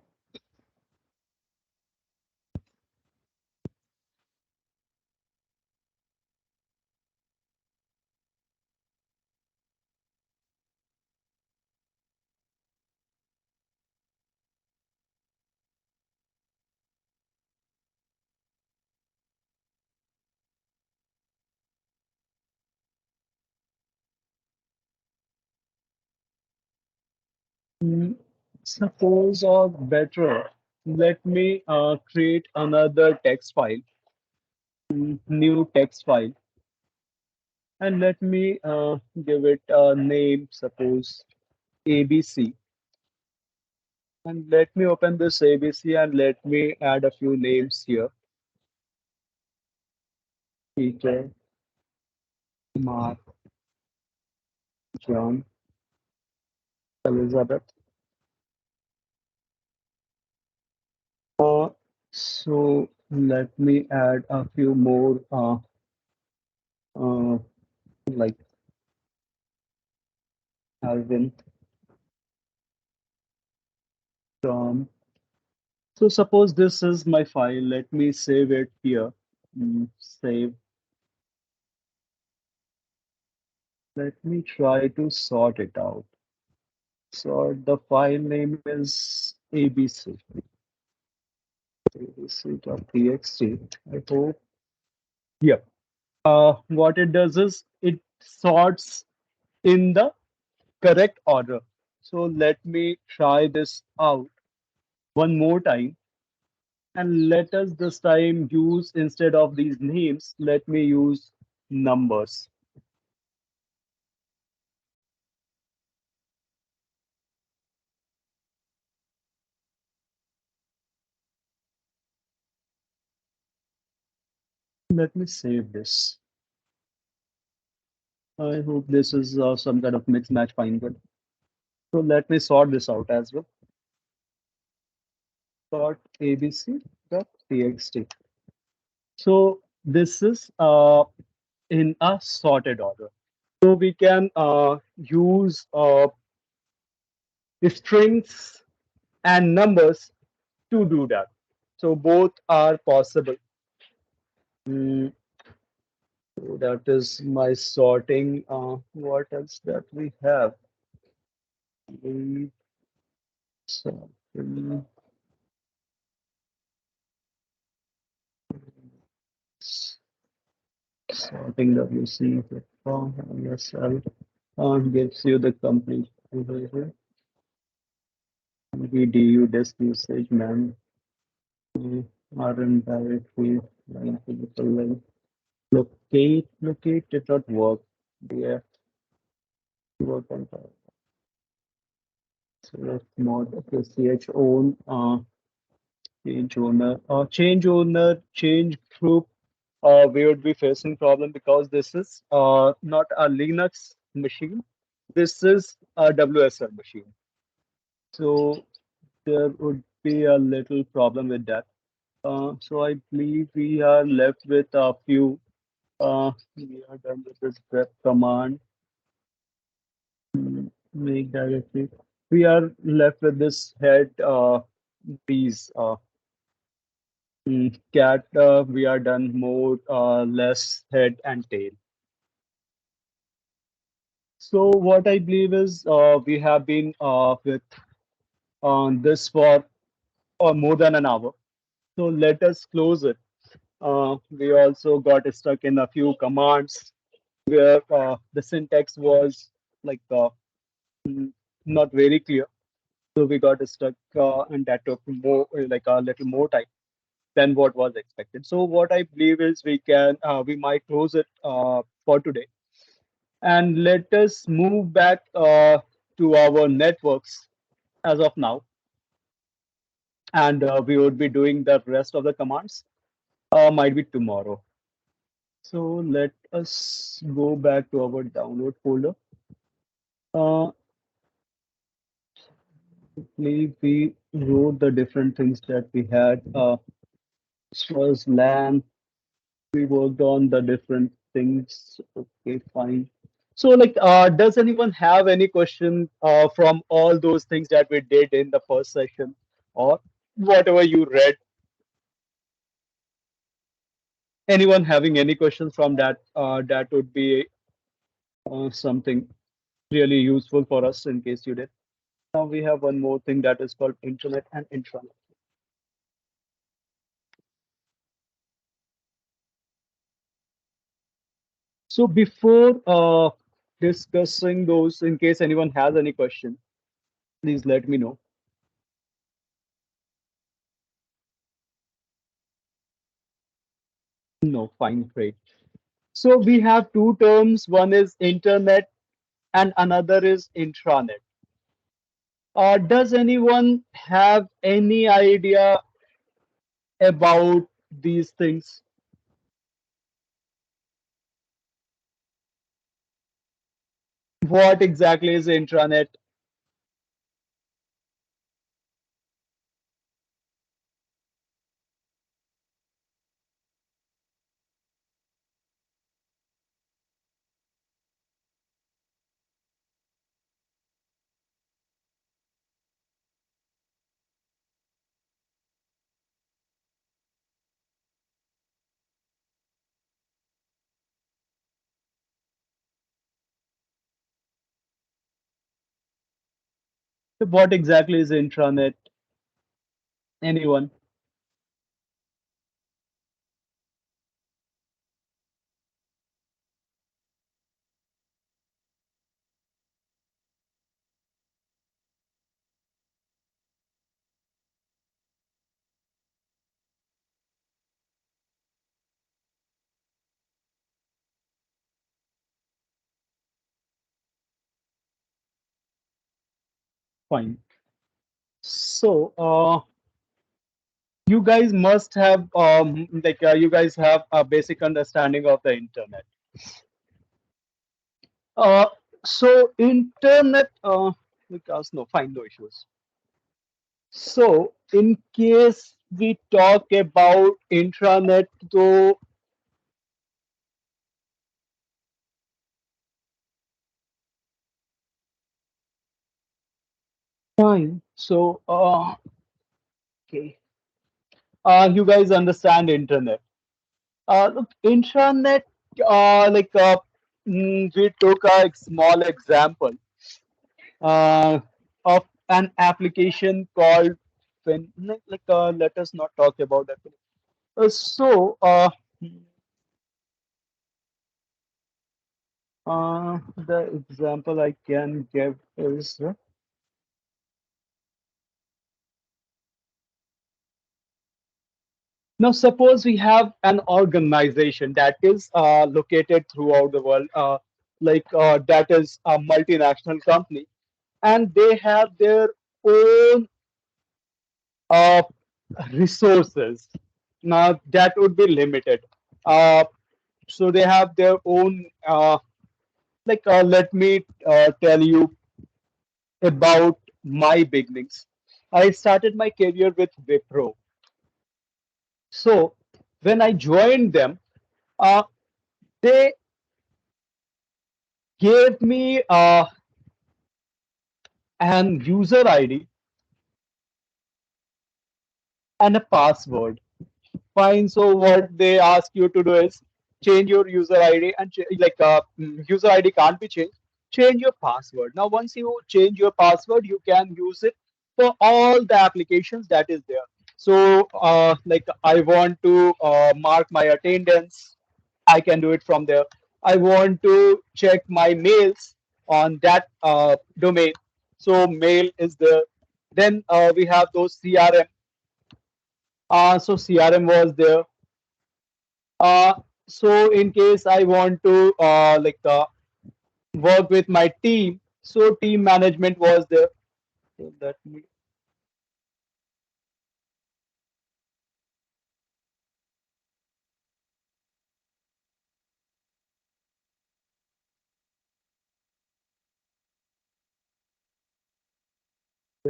mm, suppose or better, let me create another text file, new text file, and let me give it a name, suppose ABC. And let me open this ABC and let me add a few names here. Peter, Mark, John, Elizabeth. Uh, so let me add a few more uh, like Alvin, Tom. So suppose this is my file. Let me save it here. Save. Let me try to sort it out. So the file name is ABC. ABC.txt. I hope. Yeah. What it does is it sorts in the correct order. So let me try this out one more time. And let us this time use, instead of these names, let me use numbers. Let me save this. I hope this is some kind of mix match fine good. So let me sort this out as well. Sort abc.txt. So this is in a sorted order. So we can use strings and numbers to do that. So both are possible. Mm, so that is my sorting. What else that we have? We sorting, sorting WC from yourself gives you the complete behavior. VDU disk usage man RN directory line physical link. Locate did not work. Yeah, work on that. Select mod. Okay, ch own change owner, change group. We would be facing problem because this is not a Linux machine. This is a WSL machine. So there would be a little problem with that. So I believe we are left with a few. We are done with this grep command. Make directory. We are left with this head. These cat. We are done more less head and tail. So what I believe is we have been with on this for more than an hour. So let us close it. We also got stuck in a few commands where the syntax was like mm, not very clear. So we got stuck, and that took more like a little more time than what was expected. So what I believe is we might close it for today, and let us move back to our networks as of now, and we would be doing the rest of the commands might be tomorrow. So let us go back to our download folder. Uh, we wrote the different things that we had. This was LAN. We worked on the different things. Okay, fine. So, like, does anyone have any question from all those things that we did in the first session, or whatever you read? Anyone having any questions from that? That would be something really useful for us in case you did. Now we have one more thing that is called internet and intranet. So before discussing those, in case anyone has any question, please let me know. No, fine, great. So we have two terms. One is internet and another is intranet. Does anyone have any idea about these things? What exactly is intranet? What exactly is intranet? Anyone? Fine. So, you guys must have you guys have a basic understanding of the internet. Uh, so internet, because no, fine, no issues. So in case we talk about intranet, so fine. So okay, you guys understand internet. Look, intranet, we took a small example uh, of an application called let us not talk about that. The example I can give is now suppose we have an organization that is located throughout the world, that is a multinational company, and they have their own uh, resources. Now that would be limited. Uh, so they have their own. Let me tell you about my beginnings. I started my career with Wipro. So when I joined them, uh, they gave me an user ID and a password. Fine. So what they ask you to do is change your user ID and user ID can't be changed. Change your password. Now, once you change your password, you can use it for all the applications that is there. So, like I want to mark my attendance, I can do it from there. I want to check my mails on that domain. So mail is there. Then we have those CRM. So CRM was there. Uh, so in case I want to work with my team, so team management was there. So let me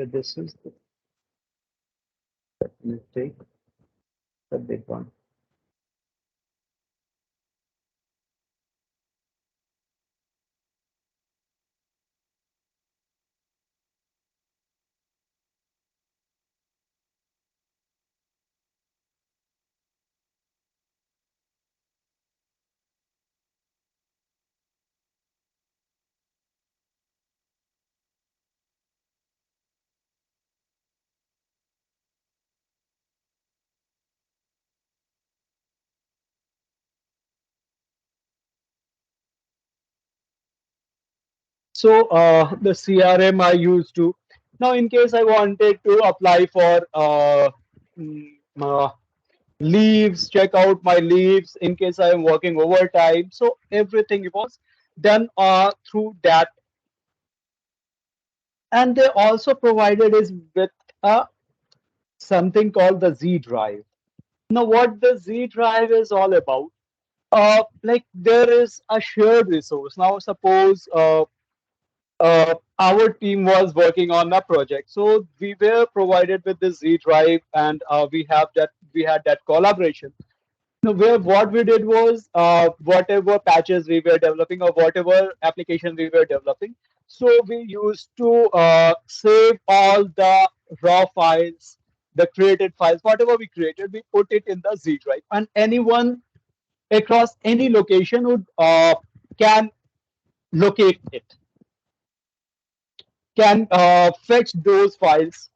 this is the mistake, the big one. So the CRM I used to. Now, in case I wanted to apply for mm, uh, leaves, check out my leaves in case I am working overtime. So everything was done through that, and they also provided us with something called the Z drive. Now, what the Z drive is all about? Like there is a shared resource. Now, suppose our team was working on a project, so we were provided with the Z drive, and we had that collaboration. No, where what we did was whatever patches we were developing or whatever application we were developing, so we used to save all the raw files, the created files, whatever we created, we put it in the Z drive, and anyone across any location would can locate it, can fetch those files.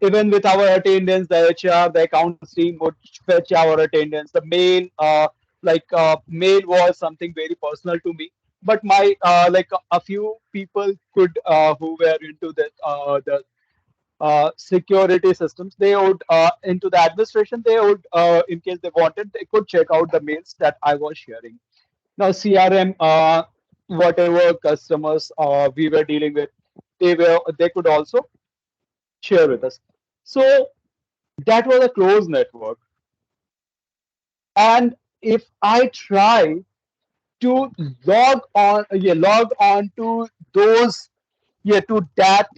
Even with our attendance, the HR, the accounts team would fetch our attendance. The mail, mail was something very personal to me. But my a few people could who were into the security systems, they would into the administration. They would, in case they wanted, they could check out the mails that I was sharing. Now CRM, whatever customers we were dealing with, they could also share with us. So that was a closed network. And if I try to log on to those, to that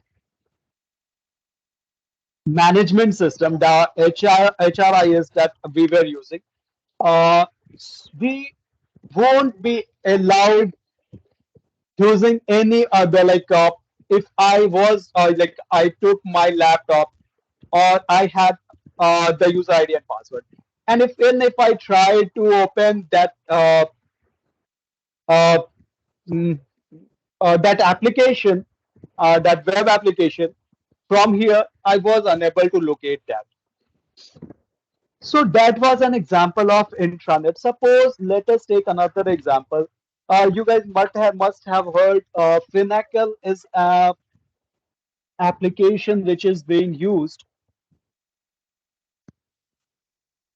management system, the HRIS that we were using, uh, we won't be allowed using any other if I was I took my laptop or I had the user ID and password. And if I try to open uh, mm, that application, that web application from here, I was unable to locate that. So that was an example of intranet. Suppose let us take another example. You guys must have heard Finacle is a application which is being used.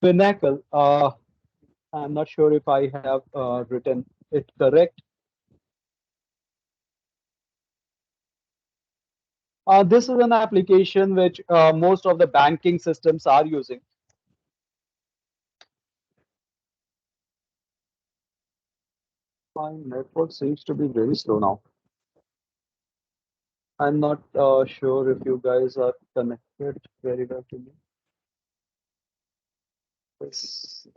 Finacle. I'm not sure if I have written it correct. This is an application which most of the banking systems are using. My network seems to be very slow now. I'm not sure if you guys are connected very well to me. Yes.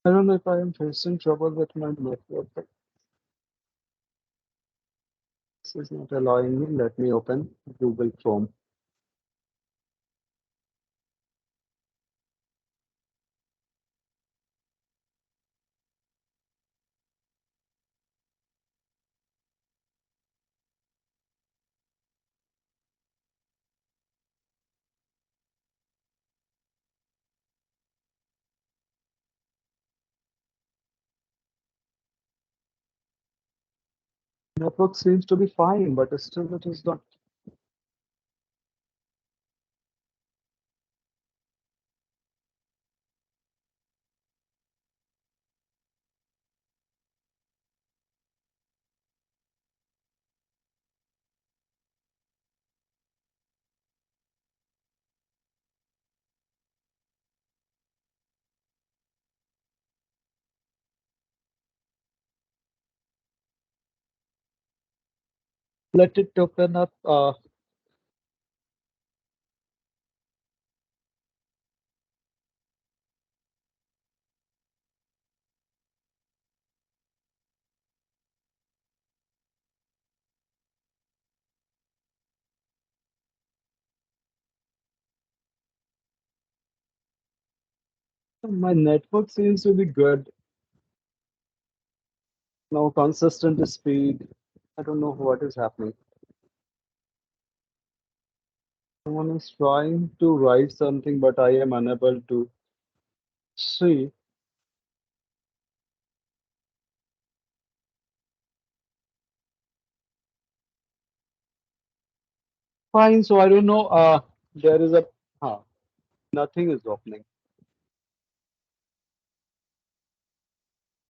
I don't know if I am facing trouble with my network, but this is not allowing me. Let me open Google Chrome. Network seems to be fine, but still it is not. Let it open up. My network seems to be good. Now consistent speed. I don't know what is happening. Someone is trying to write something, but I am unable to see. Fine, so I don't know. There is a nothing is opening.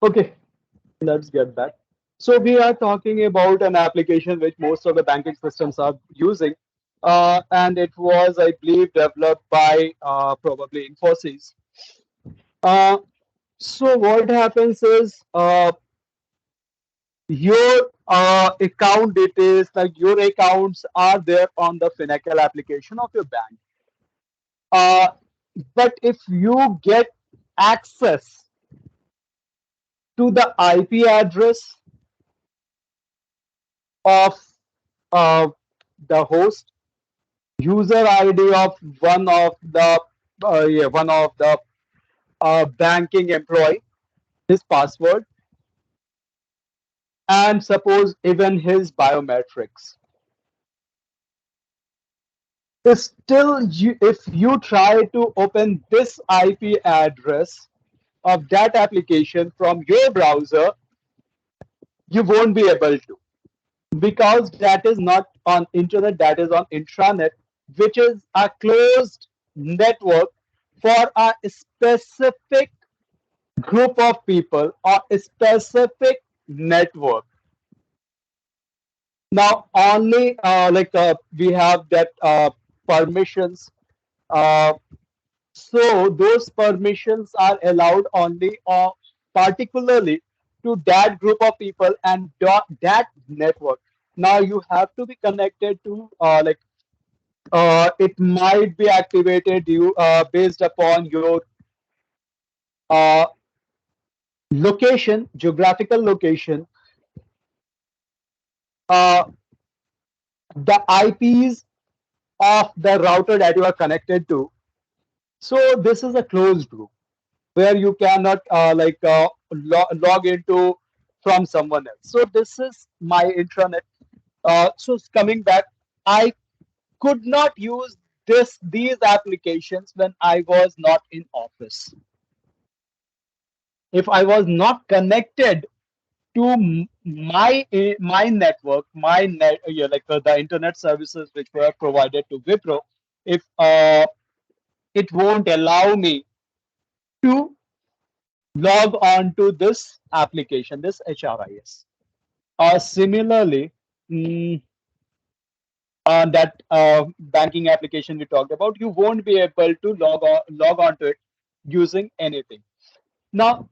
Okay, let's get back. So we are talking about an application which most of the banking systems are using, and it was, I believe, developed by probably Infosys. Uh, so what happens is your account details, like your accounts, are there on the Finacle application of your bank. Uh, but if you get access to the IP address of uh, the host, user ID of one of the banking employee, his password, and suppose even his biometrics. Still, if you try to open this IP address of that application from your browser, you won't be able to, because that is not on internet, that is on intranet, which is a closed network for a specific group of people or a specific network. Now only we have that permissions, uh, so those permissions are allowed only particularly to that group of people and that network. Now you have to be connected to it might be activated you based upon your uh, location, geographical location, uh, the IPs of the router that you are connected to. So this is a closed group where you cannot log into from someone else. So this is my intranet. So coming back, I could not use these applications when I was not in office. If I was not connected to my network, the internet services which were provided to Wipro, if it won't allow me to log on to this application, this HRIS. Similarly, mm, on that banking application we talked about, you won't be able to log on to it using anything. Now,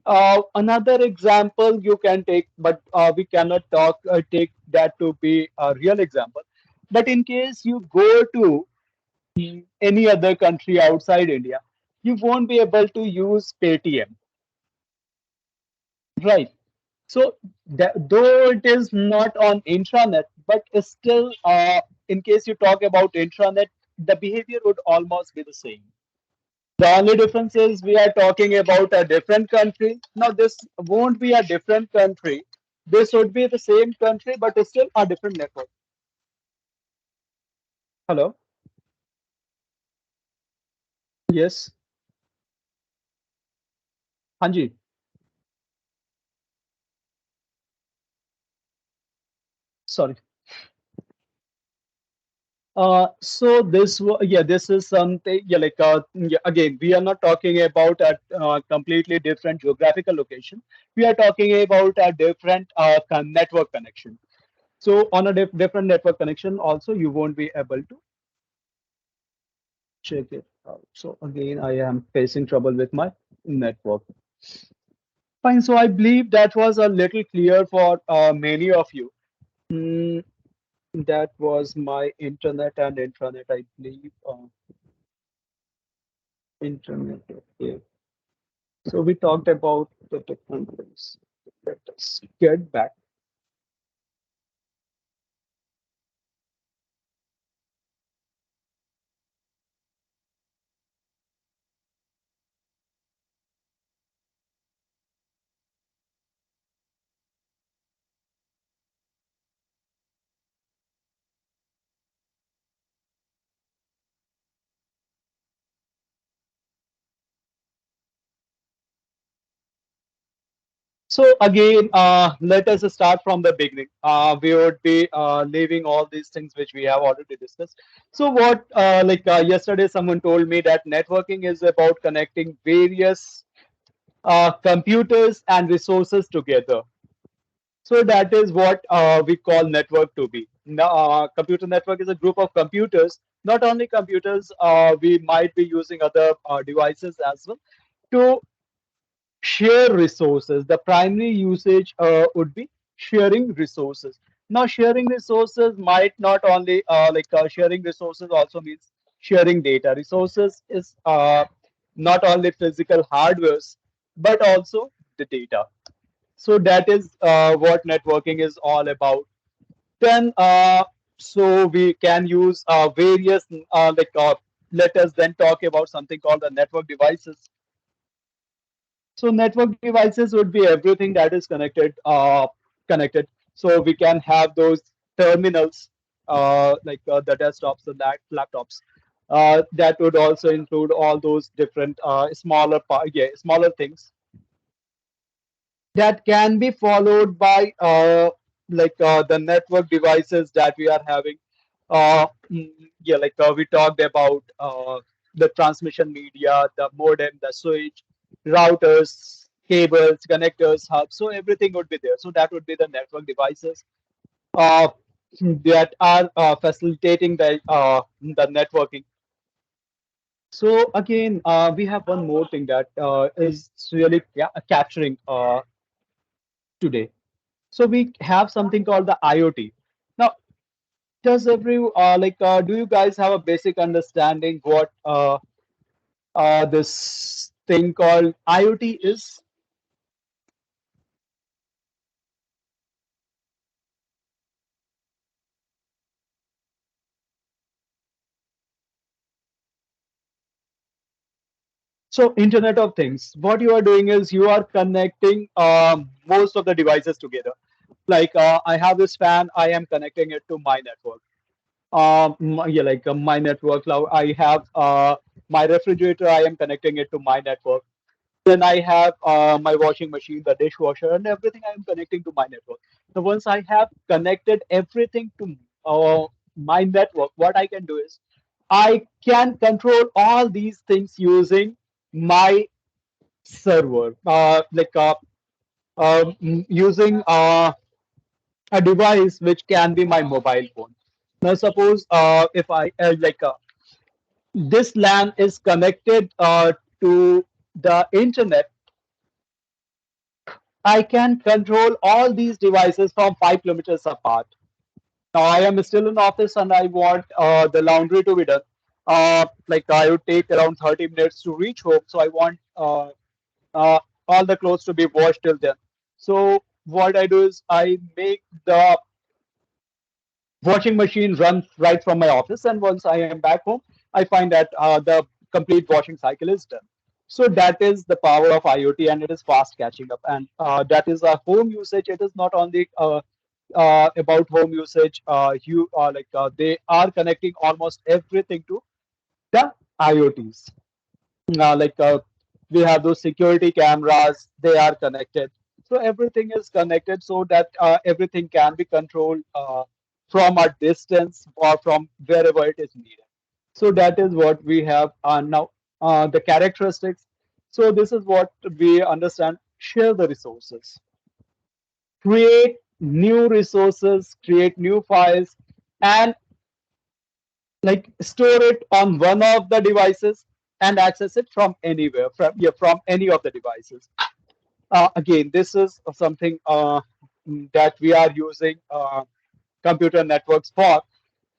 another example you can take, but we cannot take that to be a real example. But in case you go to any other country outside India, you won't be able to use Paytm, right? So though it is not on intranet, but still, in case you talk about intranet, the behavior would almost be the same. The only difference is we are talking about a different country. Now, this won't be a different country. This would be the same country, but it's still a different network. Hello? Yes. Hanji. Sorry. Yeah, this is something, yeah, like, yeah, again, we are not talking about a completely different geographical location. We are talking about a different network connection. So on a different network connection, also, you won't be able to check it out. So again, I am facing trouble with my network. Fine. So I believe that was a little clear for many of you. Mm, that was my internet and intranet, I believe. Internet. Okay. So we talked about the different things. Let us get back. So again, let us start from the beginning. We would be leaving all these things which we have already discussed. So what, yesterday, someone told me that networking is about connecting various computers and resources together. So that is what we call network to be. Now, computer network is a group of computers. Not only computers, we might be using other devices as well to share resources. The primary usage would be sharing resources. Now, sharing resources might not only sharing resources also means sharing data. Resources is not only physical hardwares but also the data. So that is what networking is all about. Then, so we can use various let us then talk about something called the network devices. So network devices would be everything that is connected. So we can have those terminals, the desktops, the laptops. That would also include all those different smaller things that can be followed by the network devices that we are having. Mm, yeah, we talked about the transmission media, the modem, the switch, routers, cables, connectors, hubs. So everything would be there. So that would be the network devices uh, that are facilitating the networking. So again, we have one more thing that is really capturing today. So we have something called the IoT. Now, do you guys have a basic understanding what this thing called IoT is? So, Internet of Things. What you are doing is you are connecting most of the devices together. I have this fan, I am connecting it to my network. My network. Now I have my refrigerator, I am connecting it to my network. Then I have my washing machine, the dishwasher, and everything I am connecting to my network. So once I have connected everything to my network, what I can do is I can control all these things using my server, using a device which can be my mobile phone. Now, suppose if I this LAN is connected to the internet, I can control all these devices from 5 kilometers apart. Now I am still in office and I want the laundry to be done. I would take around 30 minutes to reach home, so I want uh, all the clothes to be washed till then. So what I do is I make the washing machine runs right from my office, and once I am back home, I find that the complete washing cycle is done. So that is the power of IoT, and it is fast catching up. And that is a home usage. It is not only about home usage. They are connecting almost everything to the IoTs. Uh, like uh, we have those security cameras; they are connected. So everything is connected so that everything can be controlled from a distance or from wherever it is needed. So that is what we have now. The characteristics. So this is what we understand. Share the resources, create new resources, create new files, and like store it on one of the devices and access it from anywhere, from any of the devices. Again, this is something that we are using computer networks for,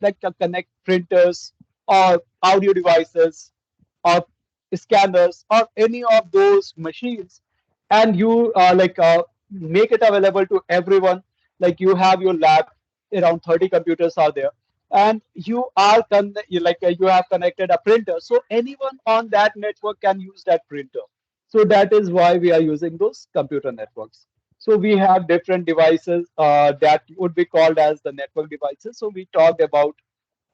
like connect printers or audio devices or scanners or any of those machines, and you make it available to everyone. Like you have your lab, around 30 computers are there, and you have connected a printer, so anyone on that network can use that printer. So that is why we are using those computer networks. So we have different devices that would be called as the network devices. So we talked about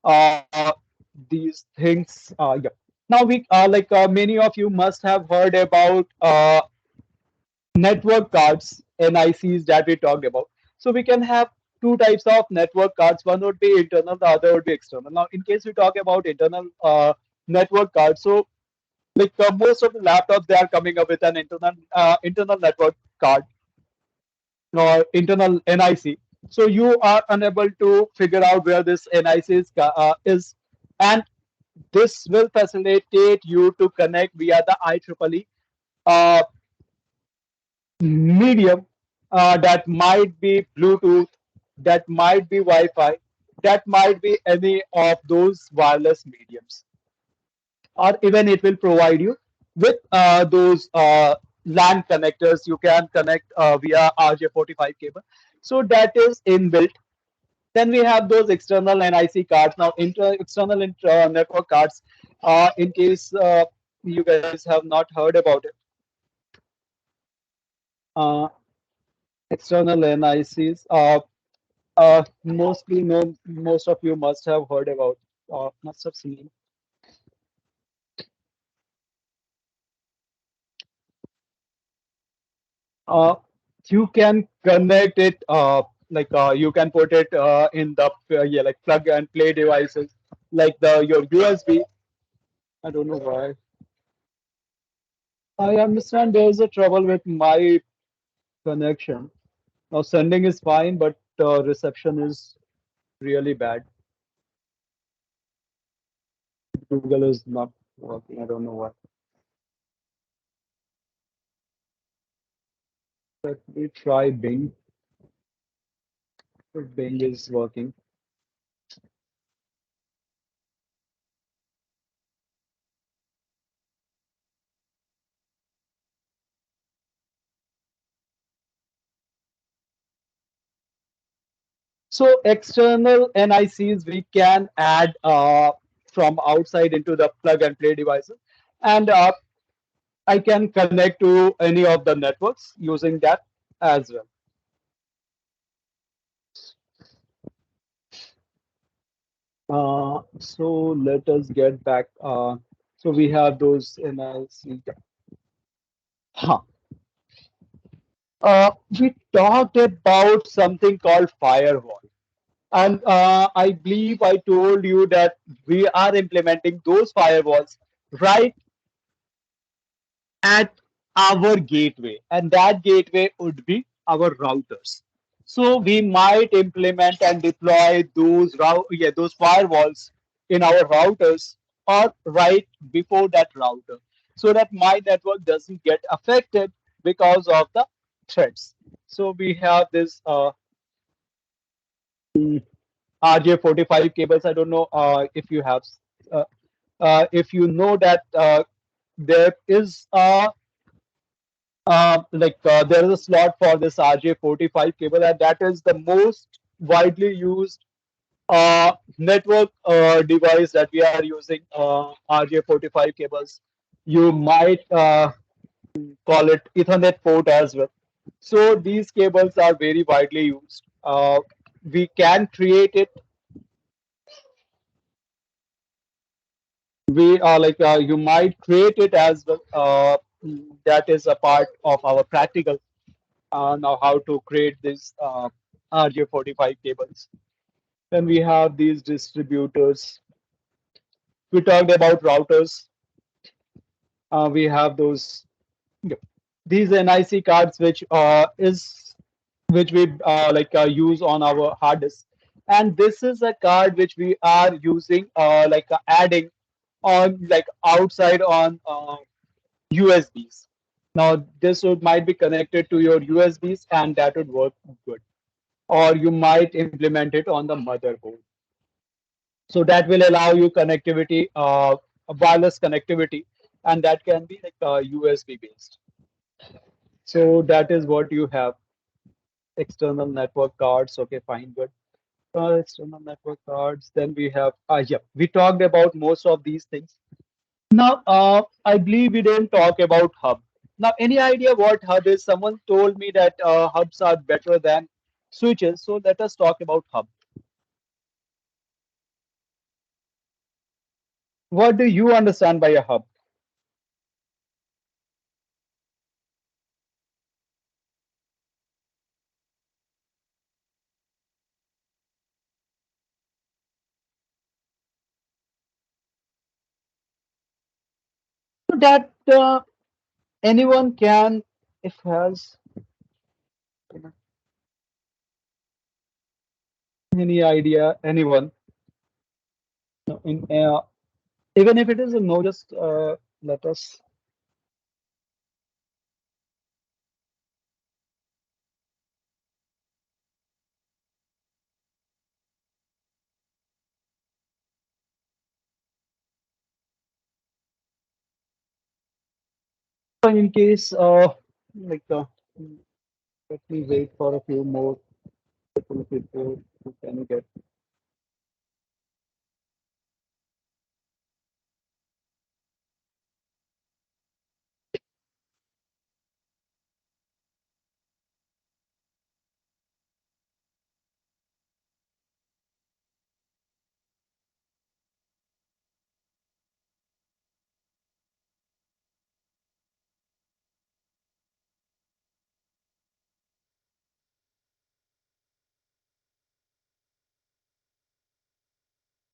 uh, these things. Yeah. Now many of you must have heard about network cards, NICs, that we talked about. So we can have two types of network cards. One would be internal, the other would be external. Now, in case we talk about internal network cards, so most of the laptops, they are coming up with an internal network card or internal NIC. So you are unable to figure out where this NIC is, and this will facilitate you to connect via the IEEE uh, medium, that might be Bluetooth, that might be Wi-Fi, that might be any of those wireless mediums, or even it will provide you with those LAN connectors. You can connect via RJ45 cable. So that is inbuilt. Then we have those external NIC cards. Now, external network cards, in case you guys have not heard about it, uh, external NICs. Mostly, no, most of you must have heard about, must have seen. Uh, you can connect it, you can put it in the like plug and play devices, like the your USB. I don't know why. I understand there is a trouble with my connection. Now sending is fine, but reception is really bad. Google is not working. I don't know why. Let me try Bing. If Bing is working. So external NICs we can add from outside into the plug and play devices, and I can connect to any of the networks using that as well. So let us get back. So we have those NIC. Huh. We talked about something called firewall. And I believe I told you that we are implementing those firewalls right at our gateway, and that gateway would be our routers. So we might implement and deploy those firewalls in our routers or right before that router, so that my network doesn't get affected because of the threats. So we have this RJ45 cables. I don't know if you have, uh, if you know that there is a there is a slot for this RJ45 cable, and that is the most widely used network device that we are using. RJ45 cables. You might call it Ethernet port as well. So these cables are very widely used. We can create it. We are you might create it as well. That is a part of our practical. Now how to create these RJ45 cables. Then we have these distributors. We talked about routers. We have those yeah, these NIC cards which we use on our hard disk, and this is a card which we are using adding on like outside on USBs. Now this would might be connected to your USBs and that would work good, or you might implement it on the motherboard. So that will allow you connectivity, a wireless connectivity, and that can be like USB based. So that is what you have. External network cards. Okay, fine, good. External network cards. Then we have, yeah, we talked about most of these things. Now, I believe we didn't talk about hub. Now, any idea what hub is? Someone told me that hubs are better than switches. So let us talk about hub. What do you understand by a hub? So that anyone can, if has any idea, anyone, in even if it is a no, just let us. In case, like, let me wait for a few more people before we can get.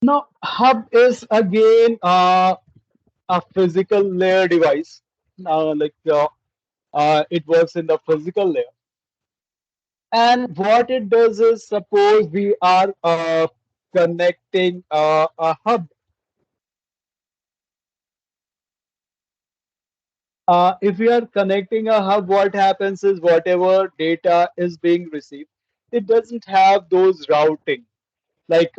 Now, hub is again a physical layer device. It works in the physical layer, and what it does is, suppose we are connecting a hub. If we are connecting a hub, what happens is whatever data is being received, it doesn't have those routing. It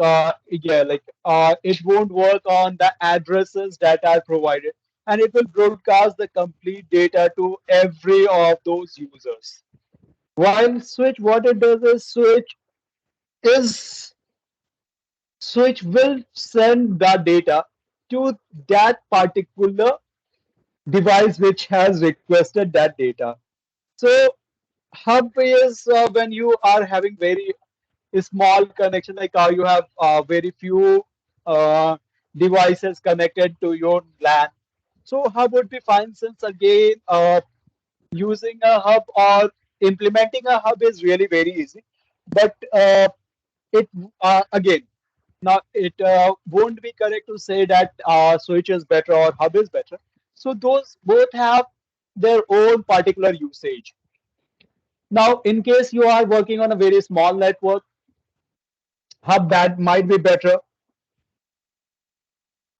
won't work on the addresses that are provided, and it will broadcast the complete data to every of those users. While switch, what it does is is switch will send the data to that particular device which has requested that data. So hub is when you are having very small connection, like you have very few uh, devices connected to your LAN. So hub would be fine, since again using a hub or implementing a hub is really very easy. But it again, now it won't be correct to say that switch is better or hub is better. So those both have their own particular usage. Now, in case you are working on a very small network, hub that might be better.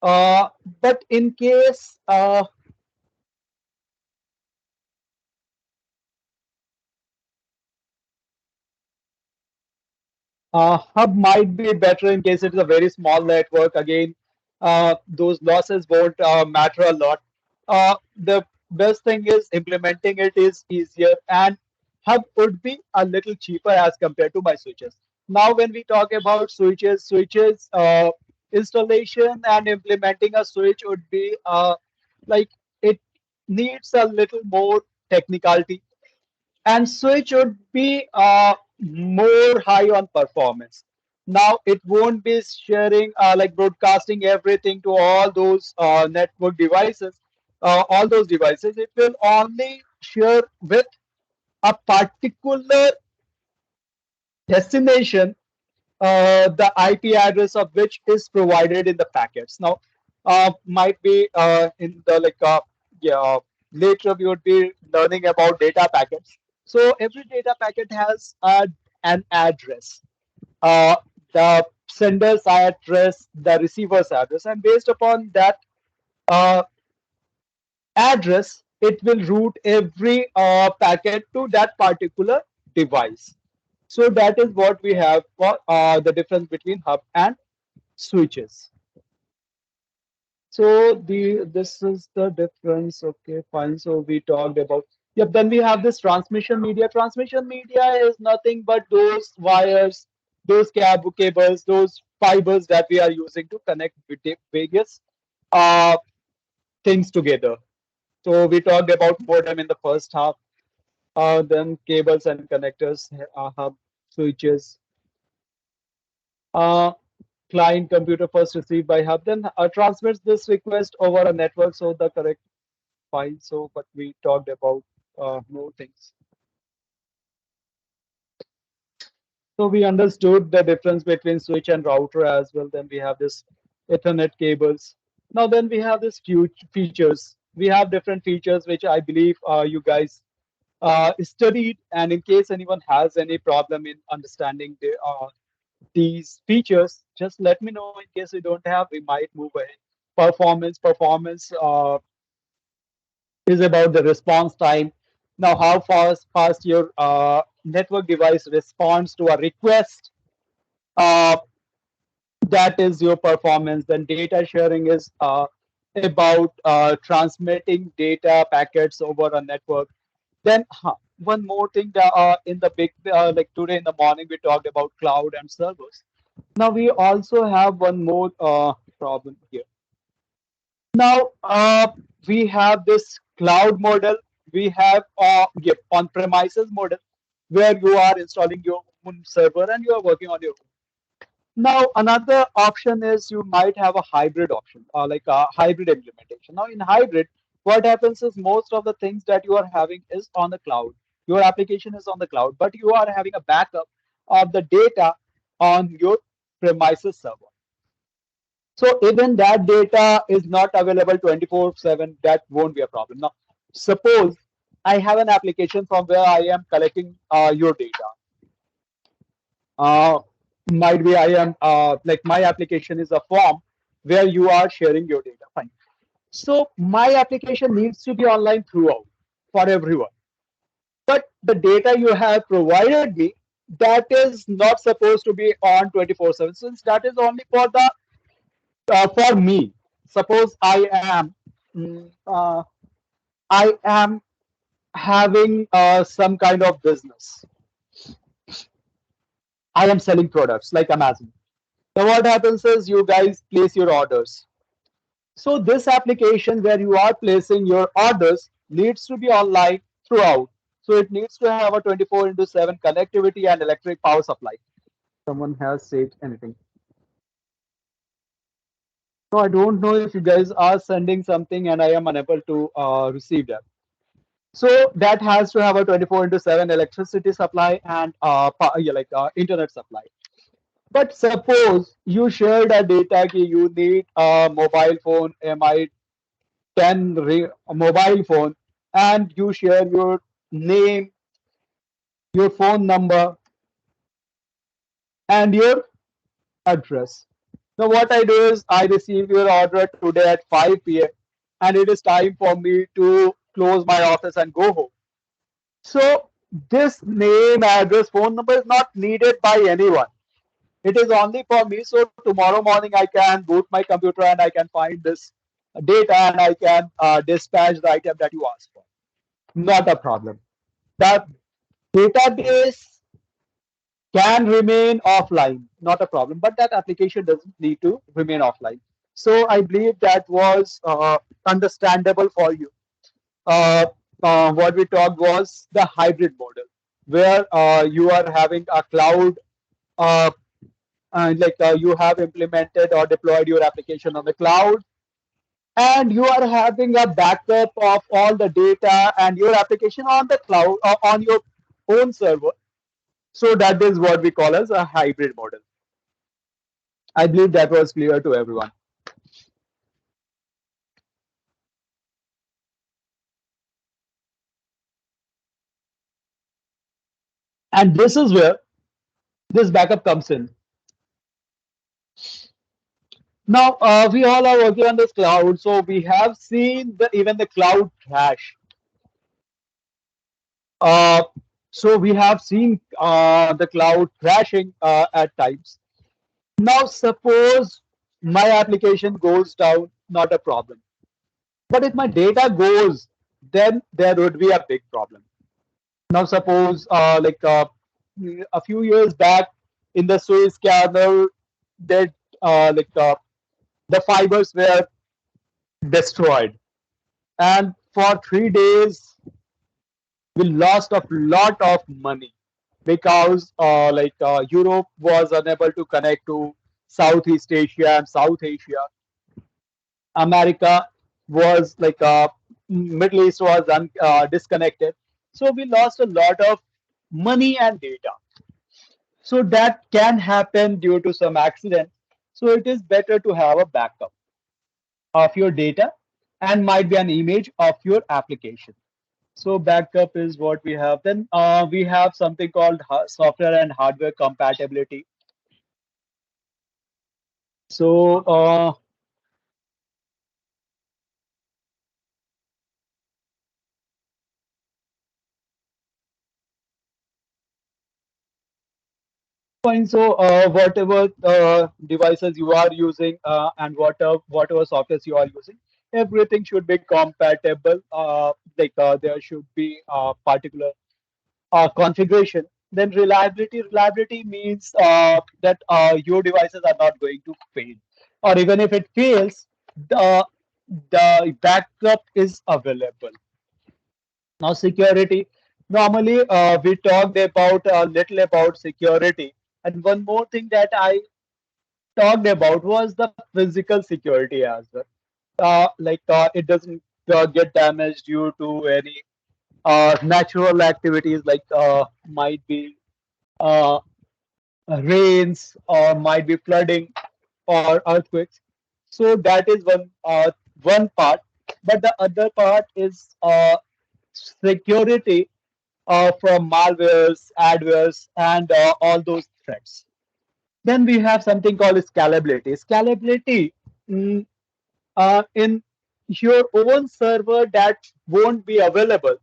Uh, but in case hub might be better in case it is a very small network. Again, those losses won't matter a lot. The best thing is implementing it is easier, and hub would be a little cheaper as compared to my switches. Now, when we talk about switches installation and implementing a switch would be like it needs a little more technicality, and switch would be more high on performance. Now it won't be sharing broadcasting everything to all those network devices, all those devices. It will only share with a particular destination, the IP address of which is provided in the packets. Now, might be in the yeah, later we would be learning about data packets. So every data packet has an address, uh, the sender's address, the receiver's address, and based upon that uh, address, it will route every packet to that particular device. So that is what we have for the difference between hub and switches. So this is the difference. Okay, fine. So we talked about, yep. Then we have this transmission media. Transmission media is nothing but those wires, those cables, those fibers that we are using to connect various uh, things together. So we talked about modem in the first half, then cables and connectors, hub, switches, uh, client computer first received by hub, then transmits this request over a network, so the correct file. So, but we talked about more things. So we understood the difference between switch and router as well. Then we have this Ethernet cables. Now then we have this features. We have different features which I believe you guys studied, and in case anyone has any problem in understanding these features, just let me know. In case we don't have, we might move ahead. Performance is about the response time. Now, how fast your network device responds to a request, uh, that is your performance. Then data sharing is about transmitting data packets over a network. Then one more thing that in the big like today in the morning we talked about cloud and servers. Now we also have one more problem here. Now we have this cloud model. We have yeah, on-premises model where you are installing your own server and you are working on your own. Now, another option is you might have a hybrid option or like a hybrid implementation. Now, in hybrid, what happens is most of the things that you are having is on the cloud. Your application is on the cloud, but you are having a backup of the data on your premises server. So even that data is not available 24/7, that won't be a problem. Now, suppose I have an application from where I am collecting your data. uh, might be I am like my application is a form where you are sharing your data. Fine. So my application needs to be online throughout for everyone. But the data you have provided me, that is not supposed to be on 24/7. Since that is only for the for me. Suppose mm, uh, I am having some kind of business. I am selling products like Amazon. So what happens is you guys place your orders. So this application where you are placing your orders needs to be online throughout. So it needs to have a 24 into 7 connectivity and electric power supply. Someone has said anything. So I don't know if you guys are sending something and I am unable to receive that. So that has to have a 24 into 7 electricity supply and yeah, like internet supply. But suppose you shared a data key, you need a mobile phone, MI 10 mobile phone, and you share your name, your phone number, and your address. Now, what I do is I receive your order today at 5 p.m. and it is time for me to close my office and go home. So, this name, address, phone number is not needed by anyone. It is only for me. So, tomorrow morning I can boot my computer and I can find this data and I can dispatch the item that you asked for. Not a problem. The database can remain offline, not a problem, but that application doesn't need to remain offline. So I believe that was understandable for you. Uh, what we talked was the hybrid model, where you are having a cloud, uh, you have implemented or deployed your application on the cloud, and you are having a backup of all the data and your application on the cloud on your own server. So that is what we call as a hybrid model. I believe that was clear to everyone. And this is where this backup comes in. Now, we all are working on this cloud, so we have seen even the cloud crash. Uh, so we have seen the cloud crashing at times. Now, suppose my application goes down, not a problem. But if my data goes, then there would be a big problem. Now, suppose a few years back in the Suez Canal, that the fibers were destroyed, and for 3 days we lost a lot of money because Europe was unable to connect to Southeast Asia and South Asia. America was Middle East was disconnected. So we lost a lot of money and data. So that can happen due to some accident. So it is better to have a backup of your data and might be an image of your application. So backup is what we have. Then we have something called software and hardware compatibility. So fine. So whatever devices you are using and whatever softwares you are using, everything should be compatible. There should be a particular configuration. Then reliability means that your devices are not going to fail, or even if it fails, the the backup is available. Now security. Normally, we talked about a little about security, and one more thing that I talked about was the physical security as well. It doesn't get damaged due to any natural activities like might be uh, rains or might be flooding or earthquakes. So that is one part, but the other part is security from malwares, adwares, and all those threats. Then we have something called scalability. Scalability mm, in your own server that won't be available.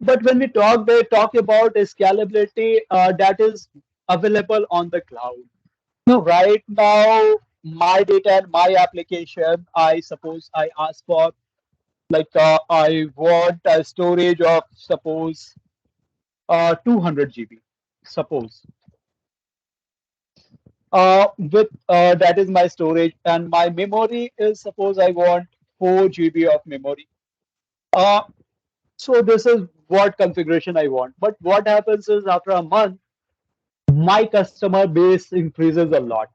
But when they talk about scalability that is available on the cloud. So right now, my data and my application, I suppose I ask for I want a storage of suppose 200 GB. Suppose with that is my storage and my memory is suppose I want 4 GB of memory. Uh, so this is what configuration I want. But what happens is after a month, my customer base increases a lot.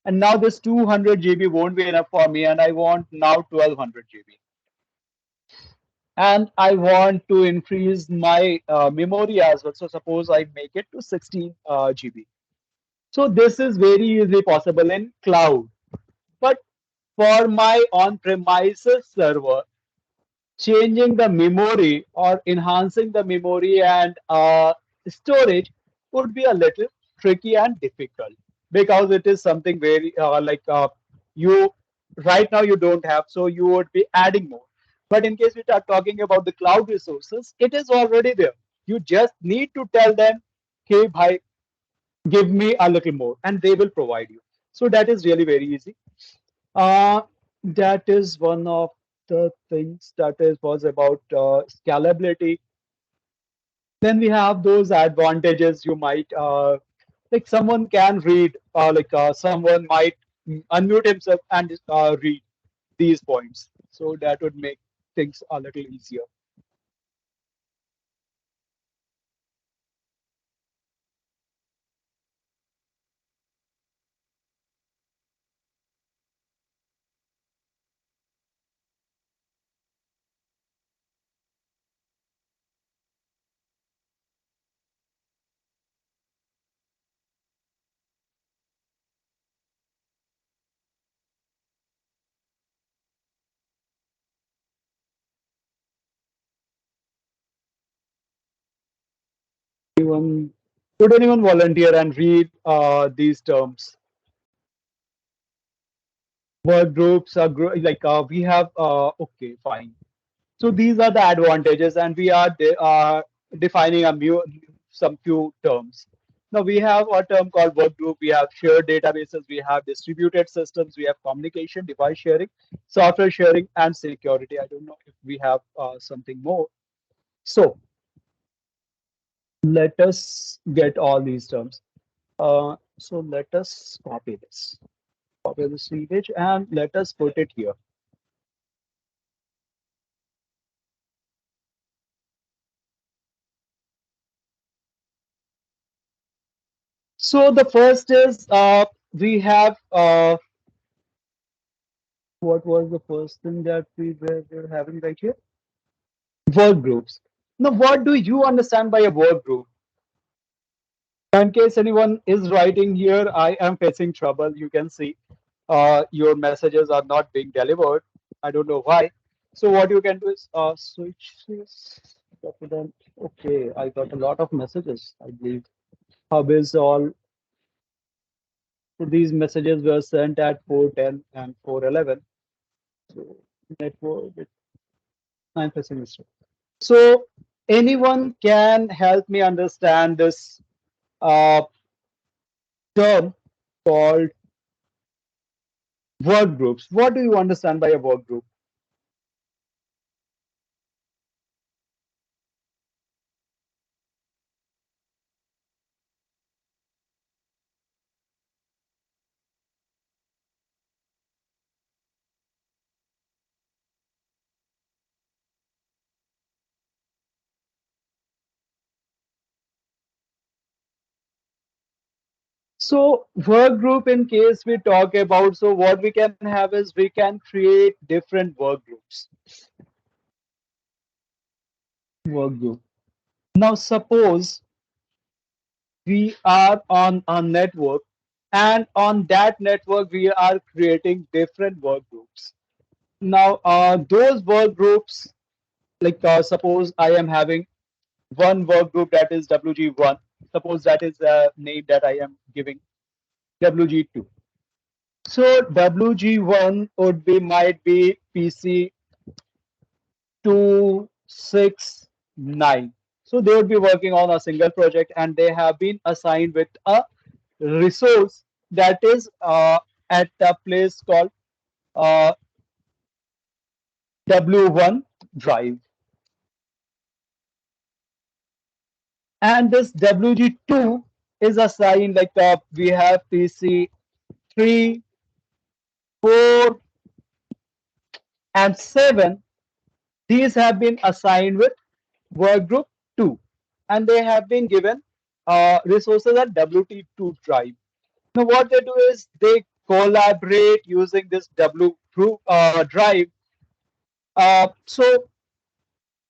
And now this 200 GB won't be enough for me, and I want now 1200 GB. And I want to increase my memory as well. So suppose I make it to 16 GB. So this is very easily possible in cloud. But for my on-premises server, changing the memory or enhancing the memory and storage would be a little tricky and difficult because it is something very you right now you don't have, so you would be adding more. But in case we are talking about the cloud resources, it is already there. You just need to tell them, hey bhai, give me a little more, and they will provide you. So that is really very easy. uh, that is one of the things that is was about scalability. Then we have those advantages. You might someone can read someone might unmute himself and read these points. So that would make things a little easier. Anyone, would anyone volunteer and read these terms? Work groups are like we have. Okay, fine. So these are the advantages, and we are defining some few terms. Now we have a term called work group. We have shared databases. We have distributed systems. We have communication, device sharing, software sharing, and security. I don't know if we have something more. So let us get all these terms. So let us copy this image, and let us put it here. So the first is we have what was the first thing that were having right here? Work groups. Now, what do you understand by a work group? In case anyone is writing here, I am facing trouble. You can see your messages are not being delivered. I don't know why. So what you can do is switch this. Okay, I got a lot of messages. I believe hub is all. So these messages were sent at 4:10 and 4:11. So network, I'm facing this. So anyone can help me understand this uh, term called work groups. What do you understand by a work group? So work group, in case we talk about, so what we can have is we can create different work groups. Work group. Now suppose we are on a network, and on that network we are creating different work groups. Now those work groups, like suppose I am having one work group that is WG1. Suppose that is the name that I am giving, WG2. So WG1 would be might be PC 269. So they would be working on a single project, and they have been assigned with a resource that is at a place called uh, W1 drive. And this WG2 is assigned like we have PC 3, 4, and 7. These have been assigned with work group 2, and they have been given resources at WT2 drive. Now what they do is they collaborate using this W group drive. So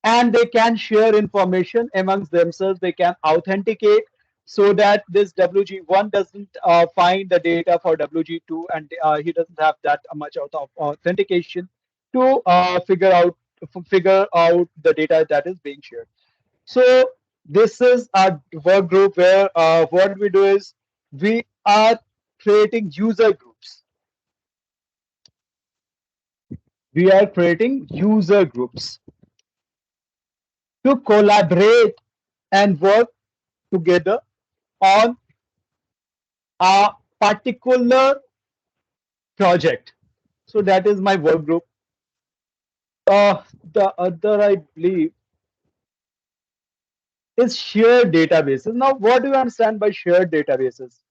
and they can share information amongst themselves. They can authenticate so that this WG1 doesn't find the data for WG2, and he doesn't have that much of authentication to figure out the data that is being shared. So this is a work group where what we do is we are creating user groups. We are creating user groups to collaborate and work together on a particular project. So that is my work group. The other, I believe, is shared databases. Now, what do you understand by shared databases?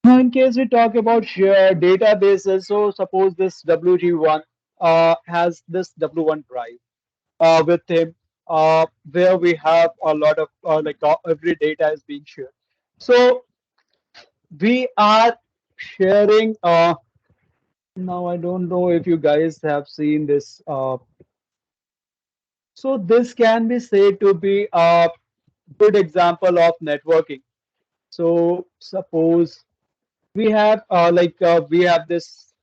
Now, in case we talk about shared databases, so suppose this WG1 has this W1 drive with him, where we have a lot of every data is being shared. So we are sharing. Now I don't know if you guys have seen this. So this can be said to be a good example of networking. So suppose we have we have this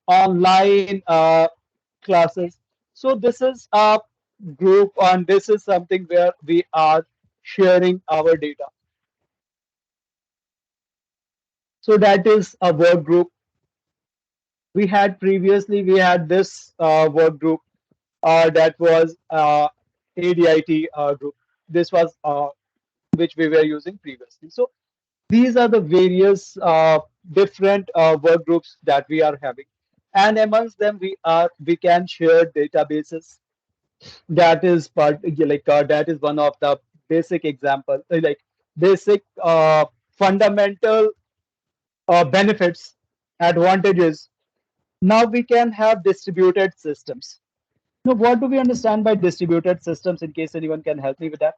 online. classes. So this is a group, and this is something where we are sharing our data. So that is a work group. We had previously, we had this work group that was ADIT group. This was which we were using previously. So these are the various different work groups that we are having, and amongst them we can share databases. That is part, yeah, like that is one of the basic example, like basic fundamental benefits, advantages. Now we can have distributed systems. Now, what do we understand by distributed systems? In case anyone can help me with that.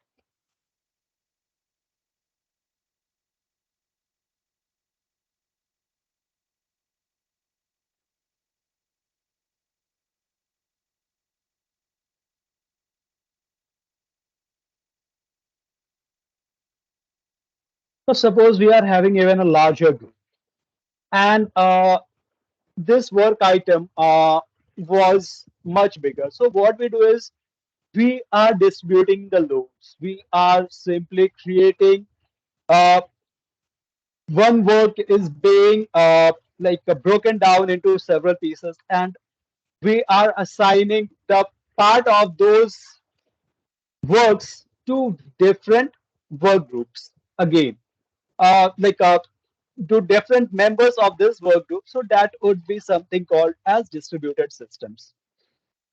So suppose we are having even a larger group, and this work item was much bigger. So what we do is we are distributing the loads. We are simply creating uh, one work is being broken down into several pieces, and we are assigning the part of those works to different work groups again, like to different members of this work group. So that would be something called as distributed systems.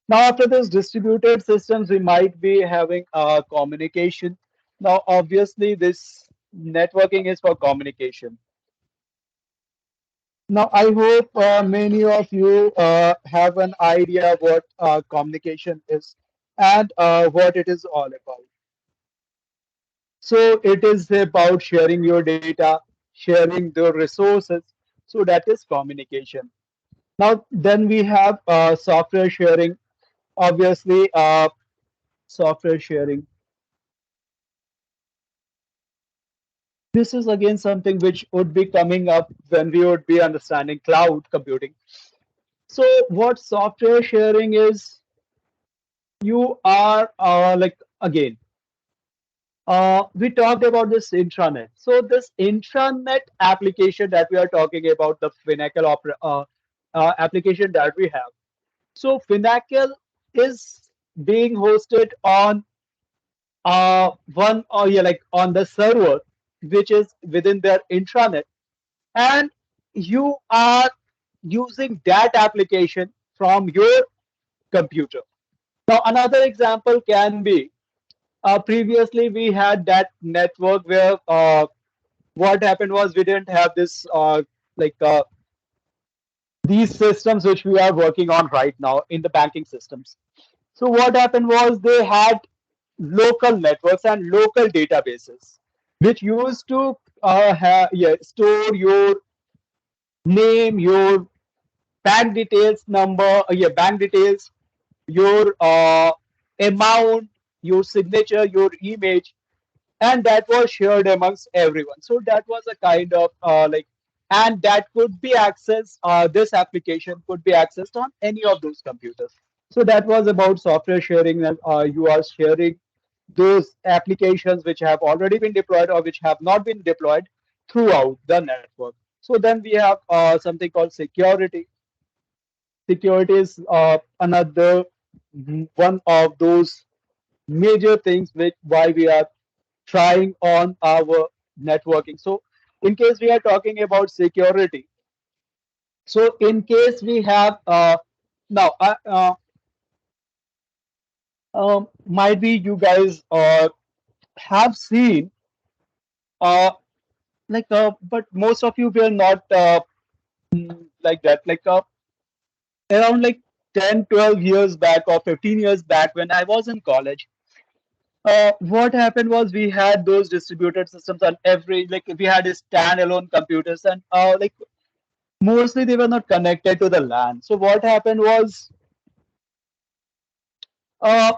Now, after this distributed systems, we might be having communication. Now, obviously, this networking is for communication. Now, I hope many of you have an idea what communication is and what it is all about. So, it is about sharing your data, sharing the resources. So, that is communication. Now, then we have software sharing. Obviously, software sharing. This is again something which would be coming up when we would be understanding cloud computing. So, what software sharing is, you are like again, we talked about this intranet. So, this intranet application that we are talking about, the Finacle application that we have. So, Finacle is being hosted on one or yeah, like on the server which is within their intranet, and you are using that application from your computer. Now, another example can be previously we had that network where what happened was we didn't have this like these systems which we are working on right now in the banking systems. So what happened was they had local networks and local databases which used to yeah, store your name, your bank details number, yeah, bank details, your amount, your signature, your image, and that was shared amongst everyone. So that was a kind of and that could be accessed. This application could be accessed on any of those computers. So that was about software sharing, and you are sharing those applications which have already been deployed or which have not been deployed throughout the network. So then we have something called security. Security is another one of those major things which why we are trying on our networking. So in case we are talking about security, so in case we have now might be you guys have seen but most of you were not like that, around like 10, 12 years back or 15 years back when I was in college. What happened was we had those distributed systems on every, like we had standalone computers, and mostly they were not connected to the LAN. So what happened was uh,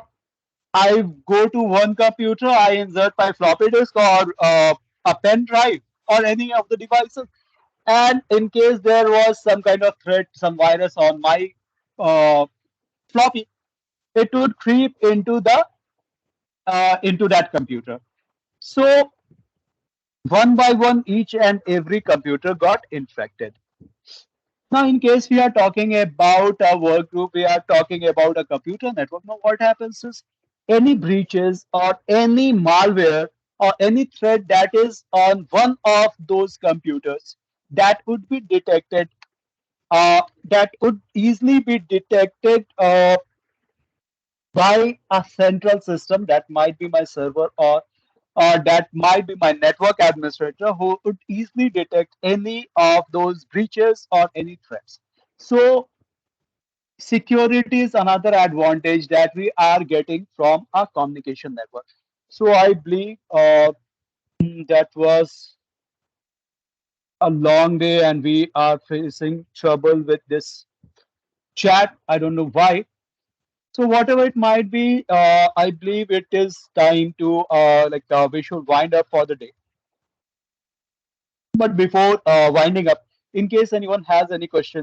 I go to one computer, I insert my floppy disk or a pen drive or any of the devices, and in case there was some kind of threat, some virus on my uh, floppy. It would creep into that computer. So one by one, each and every computer got infected. Now, in case we are talking about a work group, we are talking about a computer network. Now, what happens is any breaches or any malware or any threat that is on one of those computers that would be detected, that would easily be detected by a central system that might be my server or that might be my network administrator who would easily detect any of those breaches or any threats. So security is another advantage that we are getting from a communication network. So I believe that was a long day and we are facing trouble with this chat. I don't know why. So whatever it might be, I believe it is time to we should wind up for the day. But before winding up, in case anyone has any questions,